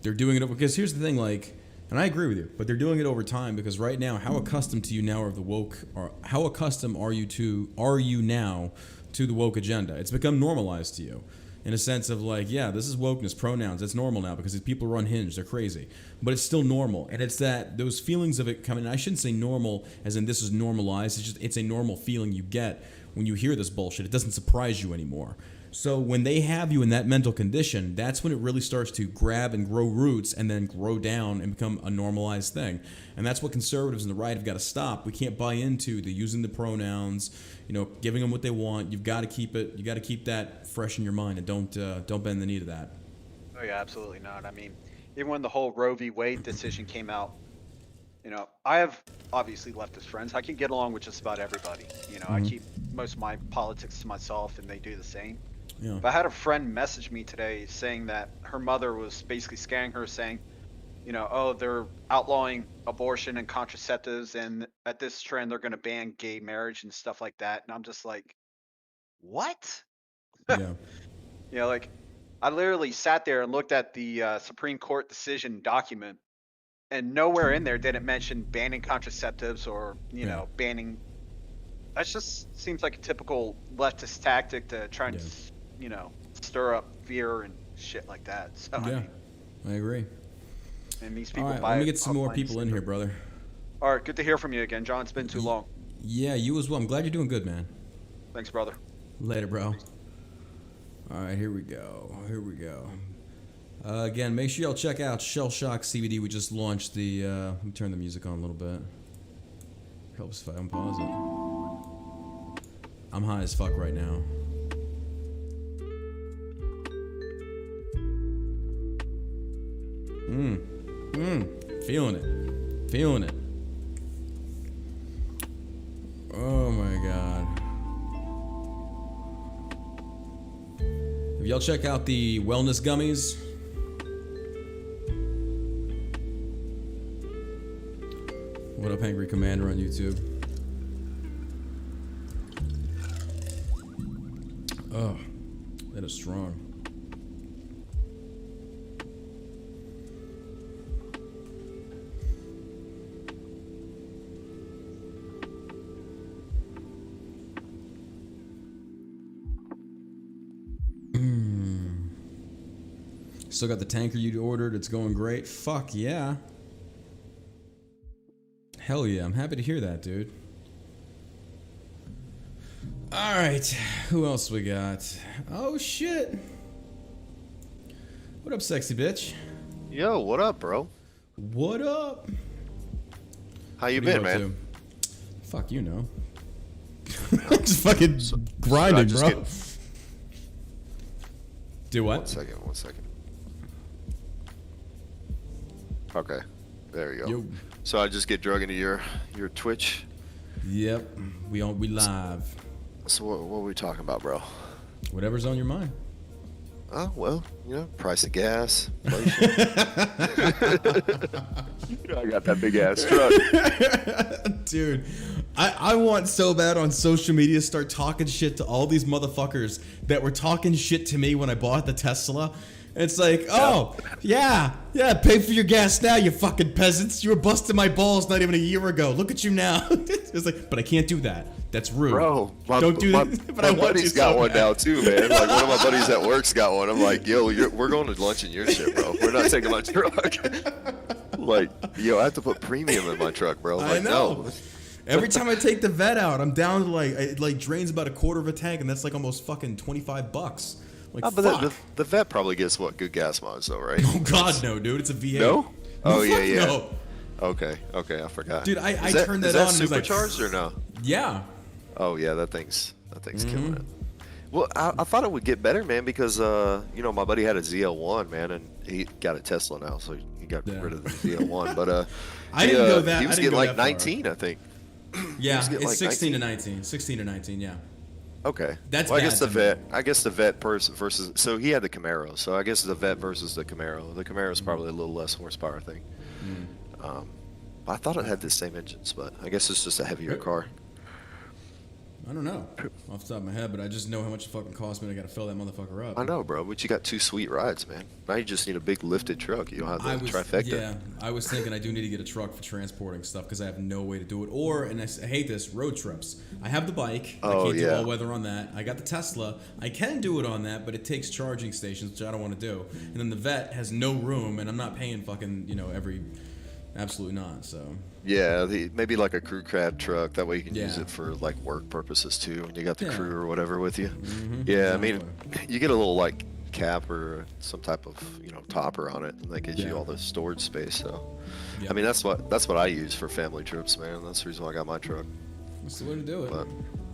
They're doing it because here's the thing, like, and I agree with you, but they're doing it over time because right now, how accustomed to you now of the woke, or how accustomed are you now to the woke agenda? It's become normalized to you. in a sense of like, yeah, this is wokeness, pronouns. It's normal now because these people are unhinged. They're crazy. But it's still normal. And it's that those feelings of it coming, I shouldn't say normal as in this is normalized. It's a normal feeling you get when you hear this bullshit. It doesn't surprise you anymore. So when they have you in that mental condition, that's when it really starts to grab and grow roots and then grow down and become a normalized thing. And that's what conservatives and the right have got to stop. We can't buy into the using the pronouns, giving them what they want. You've got to keep it. You got to keep that fresh in your mind and don't bend the knee to that. Oh yeah, absolutely not. I mean, even when the whole Roe v. Wade decision came out, I have obviously leftist friends. I can get along with just about everybody. I keep most of my politics to myself, and they do the same. Yeah. But I had a friend message me today saying that her mother was basically scaring her, saying, oh, they're outlawing abortion and contraceptives, and at this trend, they're going to ban gay marriage and stuff like that. And I'm just like, what? Yeah. Like, I literally sat there and looked at the Supreme Court decision document, and nowhere in there did it mention banning contraceptives or, banning. That just seems like a typical leftist tactic to try and, stir up fear and shit like that. So, yeah, I agree. And these people all right, let me get some more people in here, brother. All right, good to hear from you again, John. It's been too long. Yeah, you as well. I'm glad you're doing good, man. Thanks, brother. Later, bro. All right, here we go. Again, make sure y'all check out Shell Shock CBD. We just launched the. Let me turn the music on a little bit. Helps if I unpause it. I'm high as fuck right now. Feeling it. Oh my god. Have y'all checked out the wellness gummies? What up, Angry Commander on YouTube? Oh, that is strong. Still got the tanker you ordered. It's going great. Fuck yeah. Hell yeah. I'm happy to hear that, dude. All right. Who else we got? Oh, shit. What up, sexy bitch? Yo, what up, bro? What up? How you been, man? Fuck, you know. Just fucking grinding, bro. Do what? One second. Okay, there you go. Yo. So I just get drug into your Twitch. Yep, we live. So what were we talking about, bro? Whatever's on your mind. Oh well, price of gas. Inflation. I got that big ass truck, dude. I want so bad on social media to start talking shit to all these motherfuckers that were talking shit to me when I bought the Tesla. It's like, oh, yeah, pay for your gas now, you fucking peasants. You were busting my balls not even a year ago. Look at you now. It's like, but I can't do that. That's rude. Bro, don't do that. But my buddy's got one now too, man. Like one of my buddies at work's got one. I'm like, yo, we're going to lunch in your shit, bro. We're not taking my truck. Like, yo, I have to put premium in my truck, bro. Like, I know. No. Every time I take the vet out, I'm down to it drains about a quarter of a tank, and that's like almost fucking $25. Like, but the vet probably gets what, good gas mileage though, right? Oh God, no, dude, it's a V8. No? Oh yeah. No. Okay, I forgot. Dude, I turned that on. Is that supercharged or no? Yeah. Oh yeah, that thing's killing it. Well, I thought it would get better, man, because my buddy had a ZL1, man, and he got a Tesla now, so he got rid of the ZL1. But I didn't go that. He was getting like 19, I think. Yeah, it's like 16 to 19. 16 to 19, yeah. Okay. That's well, bad I guess the vet person versus. So he had the Camaro. So I guess the vet versus the Camaro. The Camaro is probably a little less horsepower, I think. I thought it had the same engines, but I guess it's just a heavier car. I don't know off the top of my head, but I just know how much it fucking costs me. I gotta fill that motherfucker up. I know, bro, but you got 2 sweet rides, man. Now you just need a big lifted truck. You don't have the trifecta. Yeah, I was thinking I do need to get a truck for transporting stuff because I have no way to do it. Or, and I hate this, road trips. I have the bike. I can't do all weather on that. I got the Tesla. I can do it on that, but it takes charging stations, which I don't want to do. And then the vet has no room, and I'm not paying fucking, every... Absolutely not, so... Yeah, maybe like a crew cab truck. That way you can use it for like work purposes too. When you got the crew or whatever with you. Mm-hmm, yeah, exactly. I mean, you get a little like cap or some type of topper on it, and that gives you all the storage space. So, I mean, that's what I use for family trips, man. That's the reason why I got my truck. That's the way to do it. But,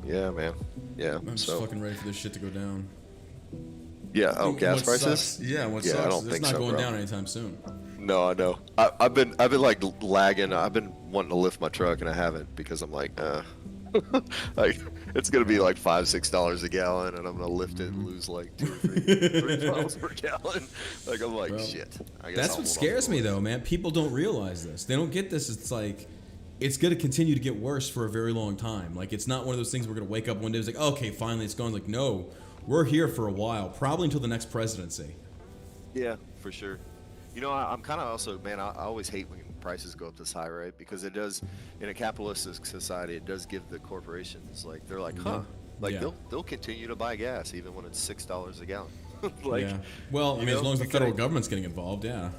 yeah, man. Yeah. I'm just fucking ready for this shit to go down. Yeah. Oh, gas prices. Sucks, what sucks? I don't think it's not so, going bro. down anytime soon. No, I know. I've been like lagging. I've been wanting to lift my truck and I haven't because I'm like, like it's gonna be like $5-6 a gallon, and I'm gonna lift it and lose like 2 or 3 miles per gallon. Like I'm like, shit. I guess that's what scares me though, man. People don't realize this. They don't get this. It's like it's gonna continue to get worse for a very long time. Like it's not one of those things we're gonna wake up one day. It's like, okay, finally it's gone. Like no, we're here for a while, probably until the next presidency. Yeah, for sure. I'm kind of also, man, I always hate when prices go up this high, right? Because it does, in a capitalistic society, it does give the corporations, like, they're like, like they'll continue to buy gas even when it's $6 a gallon. Like, well, I mean, as long as the federal government's getting involved, Yeah,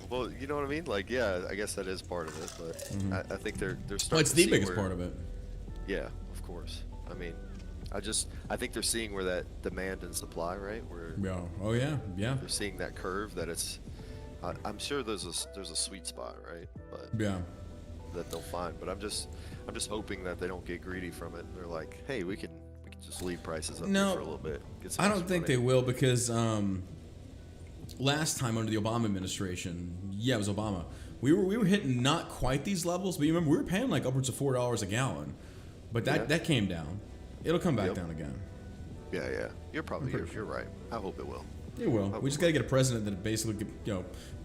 well, you know what I mean? Like, yeah, I guess that is part of it, but I think they're starting. Well, it's the biggest part of it. Yeah, of course. I mean, I think they're seeing where that demand and supply, right? Where they're seeing that curve that it's. I'm sure there's a sweet spot, right? But that they'll find. But I'm just hoping that they don't get greedy from it. They're like, hey, we can just leave prices up here for a little bit. I don't think they will because last time under the Obama administration, it was Obama. We were hitting not quite these levels, but you remember we were paying like upwards of $4 a gallon. But that came down. It'll come back down again. Yeah. You're right. I hope it will. It will. We just got to get a president that basically,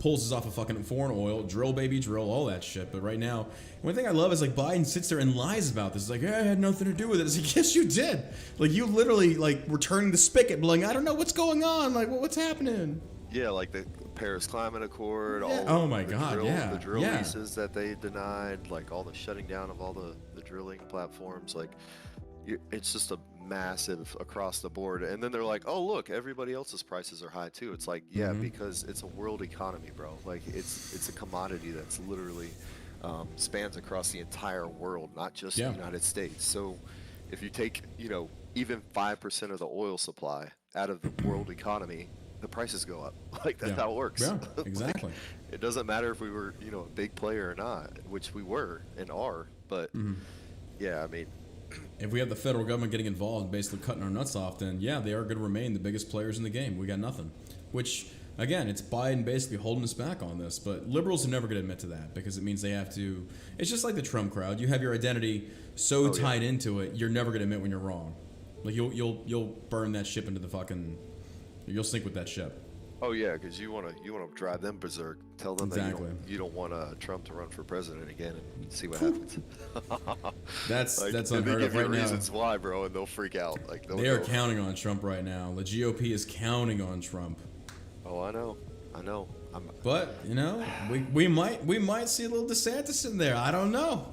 pulls us off of fucking foreign oil, drill, baby, drill, all that shit. But right now, one thing I love is like Biden sits there and lies about this. It's like, I had nothing to do with it. It's like, yes, you did. Like you literally were turning the spigot, like, I don't know what's going on. Like, what's happening? Yeah, like the Paris Climate Accord. Oh my God, the drill leases that they denied, like all the shutting down of all the drilling platforms, like. It's just a massive across the board, and then they're like, oh look, everybody else's prices are high too. It's like, because it's a world economy, bro. Like it's a commodity that's literally spans across the entire world, not just the United States. So if you take even 5% of the oil supply out of the world economy, the prices go up. Like that's how it works. Yeah, exactly. Like, it doesn't matter if we were a big player or not, which we were and are, but I mean, if we have the federal government getting involved and basically cutting our nuts off, then they are going to remain the biggest players in the game. We got nothing. Which, again, it's Biden basically holding us back on this. But liberals are never going to admit to that because it means they have to. It's just like the Trump crowd. You have your identity so tied into it, you're never going to admit when you're wrong. Like you'll burn that ship into the fucking. You'll sink with that ship. Oh yeah, because you want to drive them berserk. Tell them that you don't want Trump to run for president again and see what happens. That's like, unheard they give of right you now. Reasons why, bro, and they'll freak out. Like they are counting on Trump right now. The GOP is counting on Trump. Oh, I know. But we might see a little DeSantis in there. I don't know.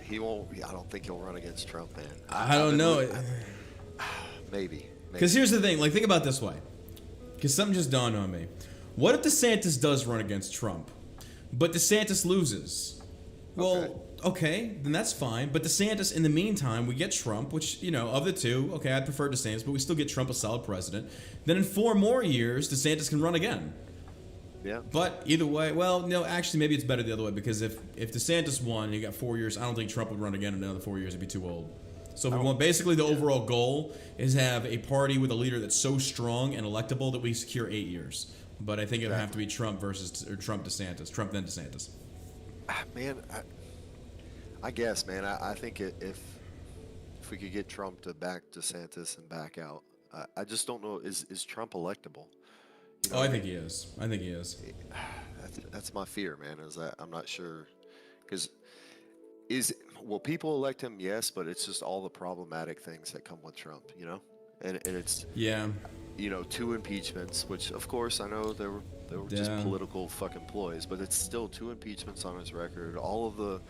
He won't. I don't think he'll run against Trump, man. I don't know. Maybe. Because here's the thing. Like, think about it this way. Because something just dawned on me. What if DeSantis does run against Trump, but DeSantis loses? Well, okay, then that's fine. But DeSantis, in the meantime, we get Trump, which, of the two, okay, I'd prefer DeSantis, but we still get Trump a solid president. Then in 4 more years, DeSantis can run again. Yeah. But either way, well, no, actually, maybe it's better the other way, because if DeSantis won and you got 4 years, I don't think Trump would run again in another 4 years. It'd be too old. So if we want, basically the overall goal is have a party with a leader that's so strong and electable that we secure 8 years. But I think it would have to be Trump Trump then DeSantis. Man, I guess, man, I think if we could get Trump to back DeSantis and back out, I just don't know, is Trump electable? I think he is. That's my fear, man, is that I'm not sure, because Will people elect him? Yes, but it's just all the problematic things that come with Trump, you know? And it's, Yeah. 2 impeachments, which of course I know they were just Yeah. political fucking ploys, but it's still 2 impeachments on his record. All of the,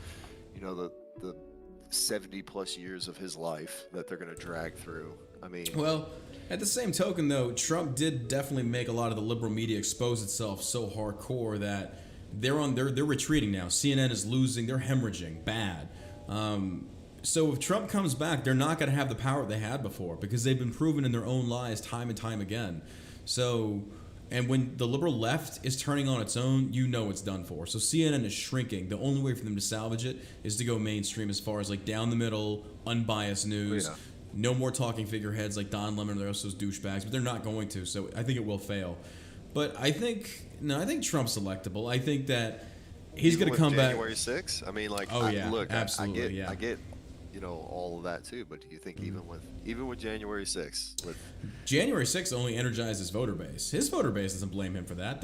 the 70 plus years of his life that they're gonna drag through. I mean, Well, at the same token, though, Trump did definitely make a lot of the liberal media expose itself so hardcore that they're retreating now. CNN is losing, they're hemorrhaging bad. So if Trump comes back, they're not going to have the power they had before because they've been proven in their own lies time and time again. So, and when the liberal left is turning on its own, you know it's done for. So CNN is shrinking. The only way for them to salvage it is to go mainstream as far as like down the middle, unbiased news. Yeah. No more talking figureheads like Don Lemon or the rest of those douchebags, but they're not going to. So I think it will fail. But I think Trump's electable. I think that he's even going to with come back. January 6th. I mean, like, Oh, yeah, look, absolutely, I yeah. get, all of that too. But do you think even with January 6th, with January 6th only energized his voter base. His voter base doesn't blame him for that.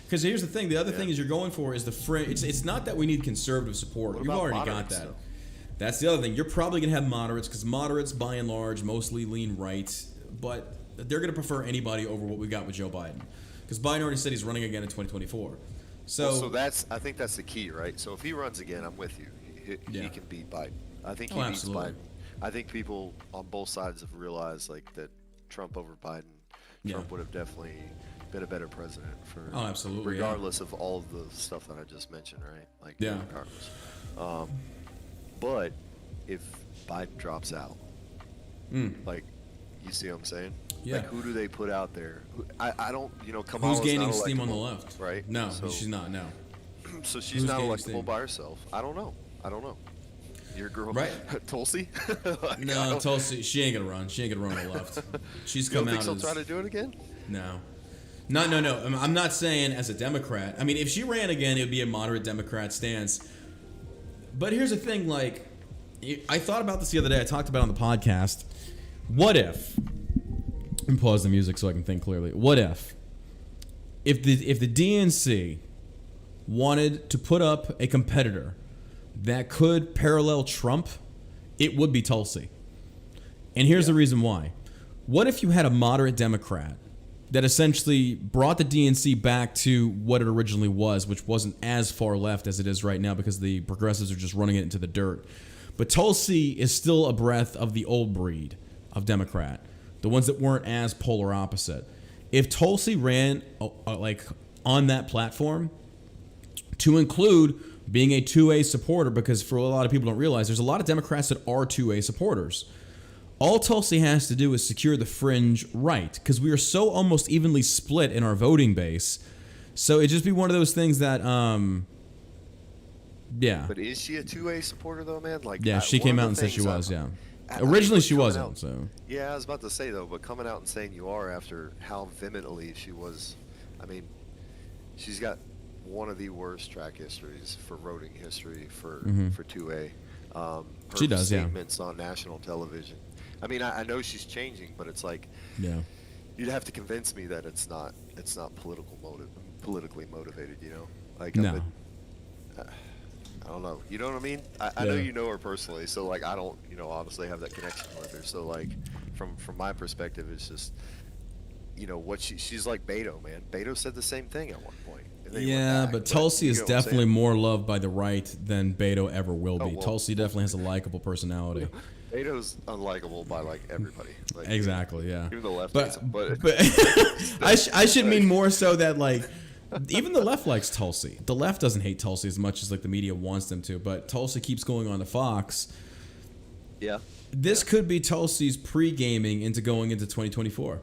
Because here's the thing. The other thing is you're going for is the fringe. It's not that we need conservative support. What You've about already got moderates, that. though? That's the other thing. You're probably going to have moderates because moderates, by and large, mostly lean right. But they're going to prefer anybody over what we got with Joe Biden. Because Biden already said he's running again in 2024. So I think that's the key, right? So if he runs again, I'm with you. He can beat Biden. I think he beats absolutely. Biden. I think people on both sides have realized like that Trump over Biden. Trump would have definitely been a better president for. Oh, absolutely. Regardless of all of the stuff that I just mentioned, right? Like regardless. But if Biden drops out, like, you see what I'm saying? Yeah. Like, who do they put out there? I don't, Kamala's Who's gaining not steam on the electable, left? right? No, So- she's not. No. So she's Who's not gaining electable steam? by herself. I don't know. Your girl, Right. Tulsi? No, Tulsi, she ain't gonna run. She ain't gonna run on the left. She's You don't come think out she'll as try to do it again? no. I'm not saying as a Democrat. I mean, if she ran again, it would be a moderate Democrat stance. But here's the thing, like, I thought about this the other day. I talked about it on the podcast. What if? And pause the music so I can think clearly. What if the DNC wanted to put up a competitor that could parallel Trump? It would be Tulsi. And here's the reason why. What if you had a moderate Democrat that essentially brought the DNC back to what it originally was, which wasn't as far left as it is right now because the progressives are just running it into the dirt. But Tulsi is still a breath of the old breed of Democrat, the ones that weren't as polar opposite. If Tulsi ran like on that platform, to include being a 2A supporter, because for a lot of people don't realize, there's a lot of Democrats that are 2A supporters. All Tulsi has to do is secure the fringe right, because we are so almost evenly split in our voting base. So it'd just be one of those things that, yeah. But is she a 2A supporter though, man? Like, Yeah, she one came of out the and said she things was, I'm- yeah. I mean, Originally she coming wasn't, out- so. Yeah, I was about to say though, but coming out and saying you are after how vehemently she was, I mean, she's got one of the worst track histories for voting history for 2A. Her She does, yeah. statements on national television. I mean, I know she's changing, but it's like, Yeah. you'd have to convince me that it's not politically motivated, you know? Like, No. I don't know. You know what I mean? I know you know her personally, so like I don't, obviously have that connection with her. So like, from my perspective, it's just, what she's like Beto, man. Beto said the same thing at one point. And then he went Yeah, back, but Tulsi you is know what I'm definitely saying? more loved by the right than Beto ever will be. well, Tulsi definitely has a likable personality. Beto's unlikable by like everybody. Like, Exactly, yeah. Even the left. But I should mean more so that like even the left likes Tulsi. The left doesn't hate Tulsi as much as like the media wants them to, but Tulsi keeps going on to Fox. yeah. This could be Tulsi's pre-gaming into going into 2024.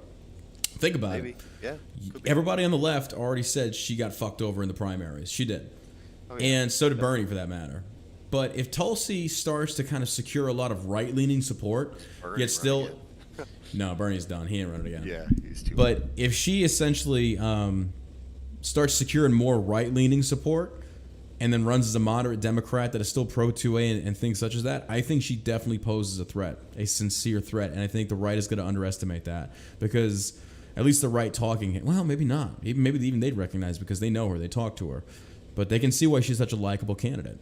Think about Maybe. it. Yeah. Could be. Everybody on the left already said she got fucked over in the primaries. She did. Oh, yeah. And so did Bernie for that matter. But if Tulsi starts to kind of secure a lot of right-leaning support, Bernie yet run still... again. No, Bernie's done. He ain't running again. Yeah, he's too. But if she essentially starts securing more right-leaning support and then runs as a moderate Democrat that is still pro-2A and things such as that, I think she definitely poses a threat, a sincere threat. And I think the right is going to underestimate that because at least the right talking, well, maybe not. Maybe even they'd recognize because they know her, they talk to her. But they can see why she's such a likable candidate.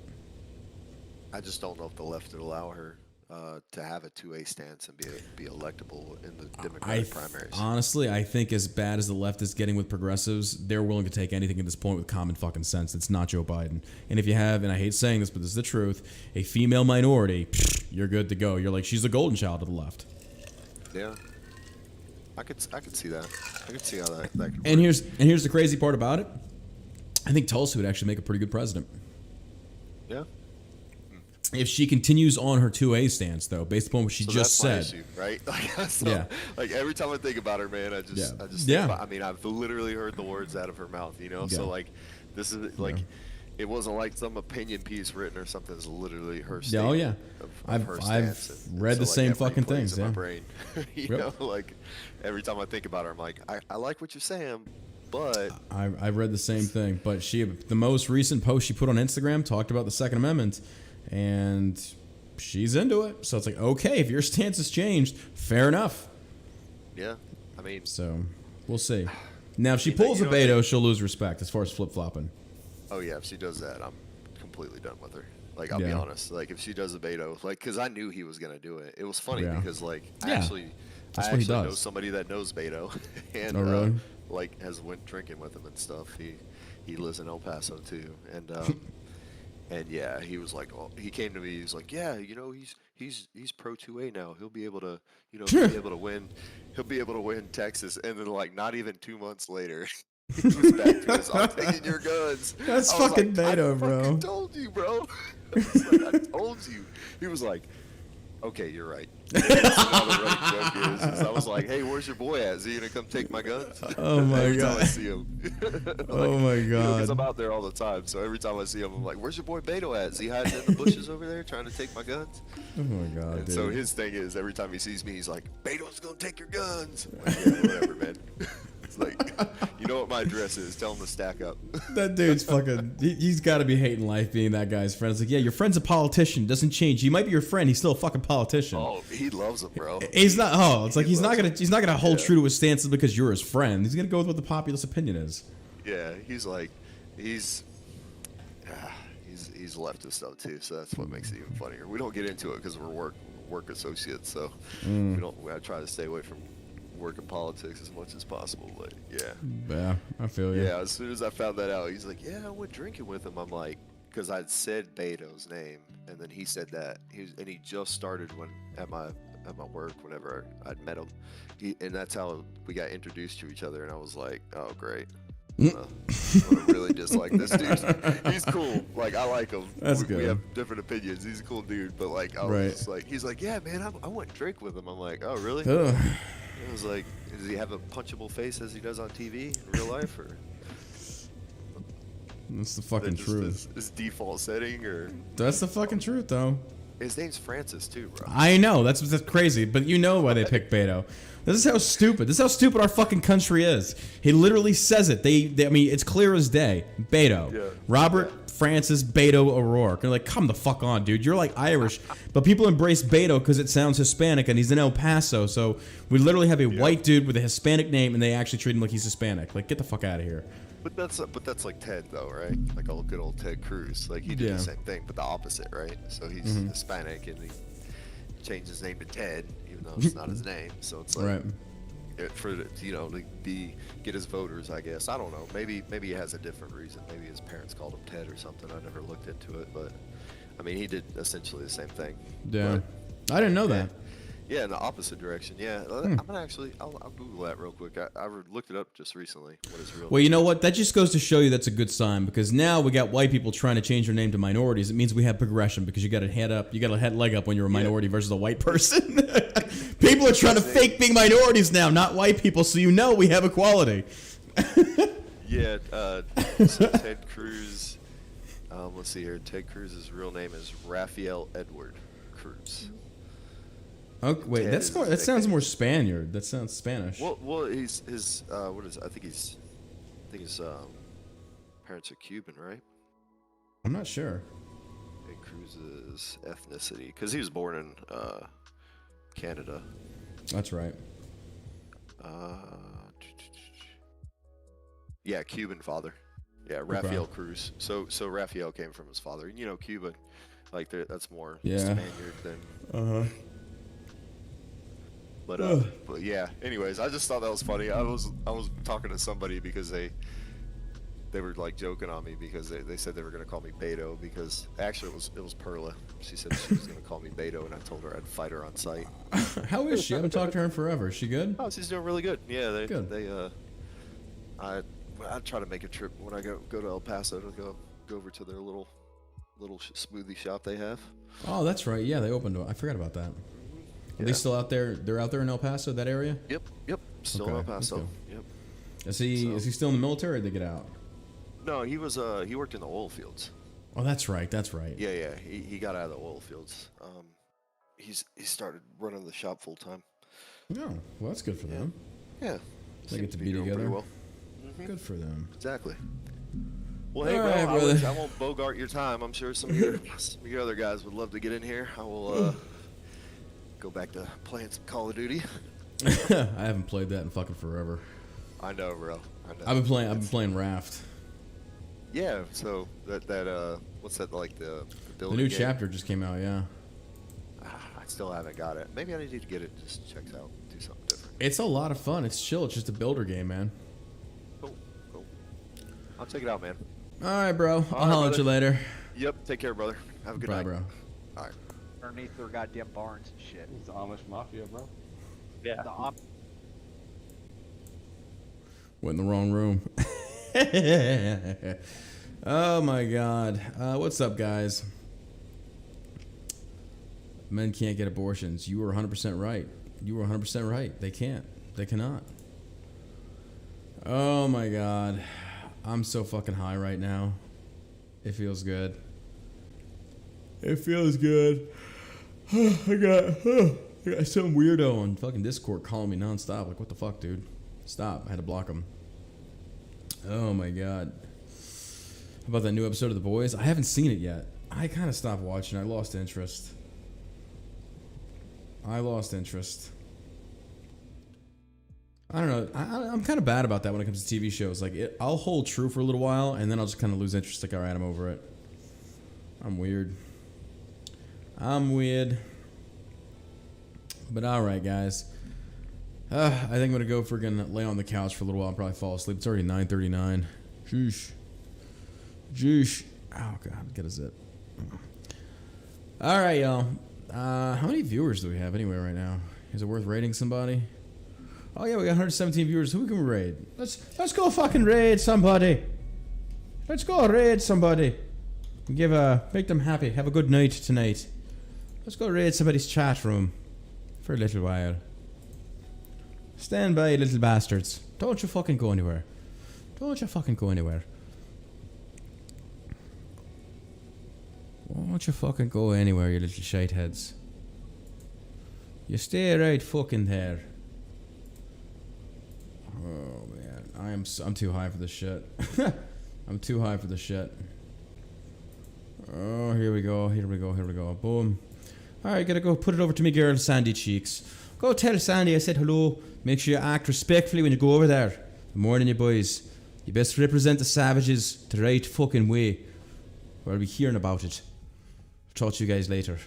I just don't know if the left would allow her to have a 2A stance and be electable in the Democratic primaries. Honestly, I think as bad as the left is getting with progressives, they're willing to take anything at this point with common fucking sense. It's not Joe Biden. And if you have, and I hate saying this, but this is the truth, a female minority, you're good to go. You're like, she's a golden child of the left. Yeah. I could see that. I could see how that could work. And here's the crazy part about it. I think Tulsi would actually make a pretty good president. Yeah. If she continues on her 2A stance, though, based upon what she just said. That's my issue, right? Like, Yeah. Like every time I think about her, man, I just think about, I mean, I've literally heard the words out of her mouth, you know? Yeah. So like, this is like, it wasn't like some opinion piece written or something. It's literally her statement. Oh yeah, I've read the same fucking things. In Yeah. my brain. you know, like every time I think about her, I'm like, I like what you're saying, but I read the same thing. But the most recent post she put on Instagram talked about the Second Amendment, and she's into it. So it's like, okay, if your stance has changed, fair enough. Yeah, I mean, so we'll see. Now, if she pulls a Beto, she'll lose respect as far as flip flopping. Oh yeah, if she does that, I'm completely done with her. Like, I'll be honest. Like, if she does a Beto, like, because I knew he was gonna do it. It was funny because, like, I actually know somebody that knows Beto, and really? like has went drinking with him and stuff. He lives in El Paso too, and and yeah, he was like, he came to me. He's like, yeah, you know, he's pro 2A now. He'll be able to, you know, be able to win. He'll be able to win Texas, and then like not even 2 months later. He was back to his, I'm taking your guns. That's fucking like, Beto, I bro. fucking told you, bro. I was like, I told you. He was like, okay, you're right. So now the running joke is I was like, hey, where's your boy at? Is he gonna come take my guns? Oh my every god. time I see him. Like, oh my god. Because I'm out there all the time, so every time I see him, I'm like, where's your boy Beto at? Is he hiding in the bushes over there trying to take my guns? Oh my god. And dude. so his thing is, every time he sees me, he's like, Beto's gonna take your guns. I'm like, yeah, whatever, man. It's like, you know what my address is. Tell him to stack up. That dude's fucking. He's got to be hating life being that guy's friend. It's like, yeah, your friend's a politician. Doesn't change. He might be your friend. He's still a fucking politician. Oh, he loves him, bro. He's not. Oh, it's like he's not gonna hold true to his stances because you're his friend. He's gonna go with what the populist opinion is. Yeah, he's like, he's leftist stuff too. So that's what makes it even funnier. We don't get into it because we're work associates. So I try to stay away from work in politics as much as possible, but yeah, I feel you. Yeah, as soon as I found that out, he's like, yeah, I went drinking with him. I'm like, because I'd said Beto's name, and then he said that he just started when at my work whenever I'd met him, and that's how we got introduced to each other, and I was like, oh great. I really dislike this dude. He's cool. Like, I like him. That's good. We have different opinions. He's a cool dude, but like, I was just like, he's like, yeah, man, I went drink with him. I'm like, oh really? I was like, does he have a punchable face as he does on TV in real life, or? That's the fucking truth. His default setting, or? That's the fucking truth, though. His name's Francis too, bro. I know that's crazy, but you know why they picked Beto. This is how stupid our fucking country is. He literally says it. I mean, it's clear as day. Beto, Robert Francis Beto O'Rourke. They're like, come the fuck on, dude. You're like Irish, but people embrace Beto because it sounds Hispanic, and he's in El Paso. So we literally have a white dude with a Hispanic name, and they actually treat him like he's Hispanic. Like, get the fuck out of here. But that's like Ted though, right? Like good old Ted Cruz. Like he did the same thing, but the opposite, right? So he's Hispanic, and he changed his name to Ted, even though it's not his name. So it's like get his voters, I guess. I don't know. Maybe he has a different reason. Maybe his parents called him Ted or something. I never looked into it, but I mean, he did essentially the same thing. Yeah, I didn't know that. Yeah, in the opposite direction. Yeah, I'm gonna actually. I'll Google that real quick. I looked it up just recently. What is real? Well, you know what? That just goes to show you that's a good sign, because now we got white people trying to change their name to minorities. It means we have progression, because you got a leg up when you're a minority versus a white person. People are trying to fake being minorities now, not white people. So you know we have equality. Yeah. So Ted Cruz. Let's see here. Ted Cruz's real name is Raphael Edward Cruz. Okay, wait, that sounds more Spaniard. That sounds Spanish. Well, his what is it? I think his parents are Cuban, right? I'm not sure. And Cruz's ethnicity, because he was born in Canada. That's right. Yeah, Cuban father. Yeah, Raphael Cruz. So Raphael came from his father. You know, Cuba Like that's more Yeah. Spaniard than. But yeah. Anyways, I just thought that was funny. I was talking to somebody because they were like joking on me because they said they were gonna call me Beto because actually it was Perla. She said she was gonna call me Beto and I told her I'd fight her on sight. How is she? I haven't talked to her in forever. Is she good? Oh, she's doing really good. Yeah, Good. I try to make a trip when I go to El Paso to go over to their little smoothie shop they have. Oh, that's right. Yeah, they opened. I forgot about that. Are they still out there? They're out there in El Paso, that area? Yep. Still in El Paso. Okay. Yep. Is he still in the military or did they get out? No, he worked in the oil fields. Oh, that's right. Yeah. He got out of the oil fields. He started running the shop full time. Oh, well, that's good for them. Yeah. They get to be doing together. pretty well. Good for them. Exactly. Well, hey, All bro, right, brother. I won't bogart your time. I'm sure some of your other guys would love to get in here. I will go back to playing some Call of Duty. I haven't played that in fucking forever. I know, bro. I know. I've been playing Raft. Yeah. So that what's that like the The new chapter just came out. Yeah. I still haven't got it. Maybe I need to get it. Just check out. Do something different. It's a lot of fun. It's chill. It's just a builder game, man. Cool. I'll check it out, man. All right, bro. I'll right, holler at you later. Yep. Take care, brother. Have a good Bye, night. bro. All right. Underneath their goddamn barns and shit. It's the Amish Mafia, bro. Yeah. Went in the wrong room. Oh my God. What's up, guys? Men can't get abortions. You were 100% right. You were 100% right. They can't. They cannot. Oh my God. I'm so fucking high right now. It feels good. It feels good. I got some weirdo on fucking Discord calling me nonstop. Like, what the fuck, dude? Stop. I had to block him. Oh my God. How about that new episode of The Boys? I haven't seen it yet. I kind of stopped watching. I lost interest. I don't know. I'm kind of bad about that when it comes to TV shows. Like, I'll hold true for a little while, and then I'll just kind of lose interest. Like, all right, I'm over it. I'm weird. But all right, guys. I think I'm going to go lay on the couch for a little while and probably fall asleep. It's already 9:39. Jeesh. Oh, God. Get a zip. All right, y'all. How many viewers do we have anyway right now? Is it worth raiding somebody? Oh, yeah, we got 117 viewers. Who can we raid? Let's go fucking raid somebody. Let's go raid somebody. Make them happy. Have a good night tonight. Let's go raid somebody's chat room for a little while. Stand by, little bastards. Don't you fucking go anywhere. Don't you fucking go anywhere. Won't you fucking go anywhere, you little shite heads. You stay right fucking there. Oh man, I'm too high for this shit. I'm too high for this shit. Oh, here we go. Boom. Alright, gotta go put it over to me girl, Sandy Cheeks. Go tell Sandy I said hello. Make sure you act respectfully when you go over there. Good morning, you boys. You best represent the savages the right fucking way. Or I'll be hearing about it. Talk to you guys later.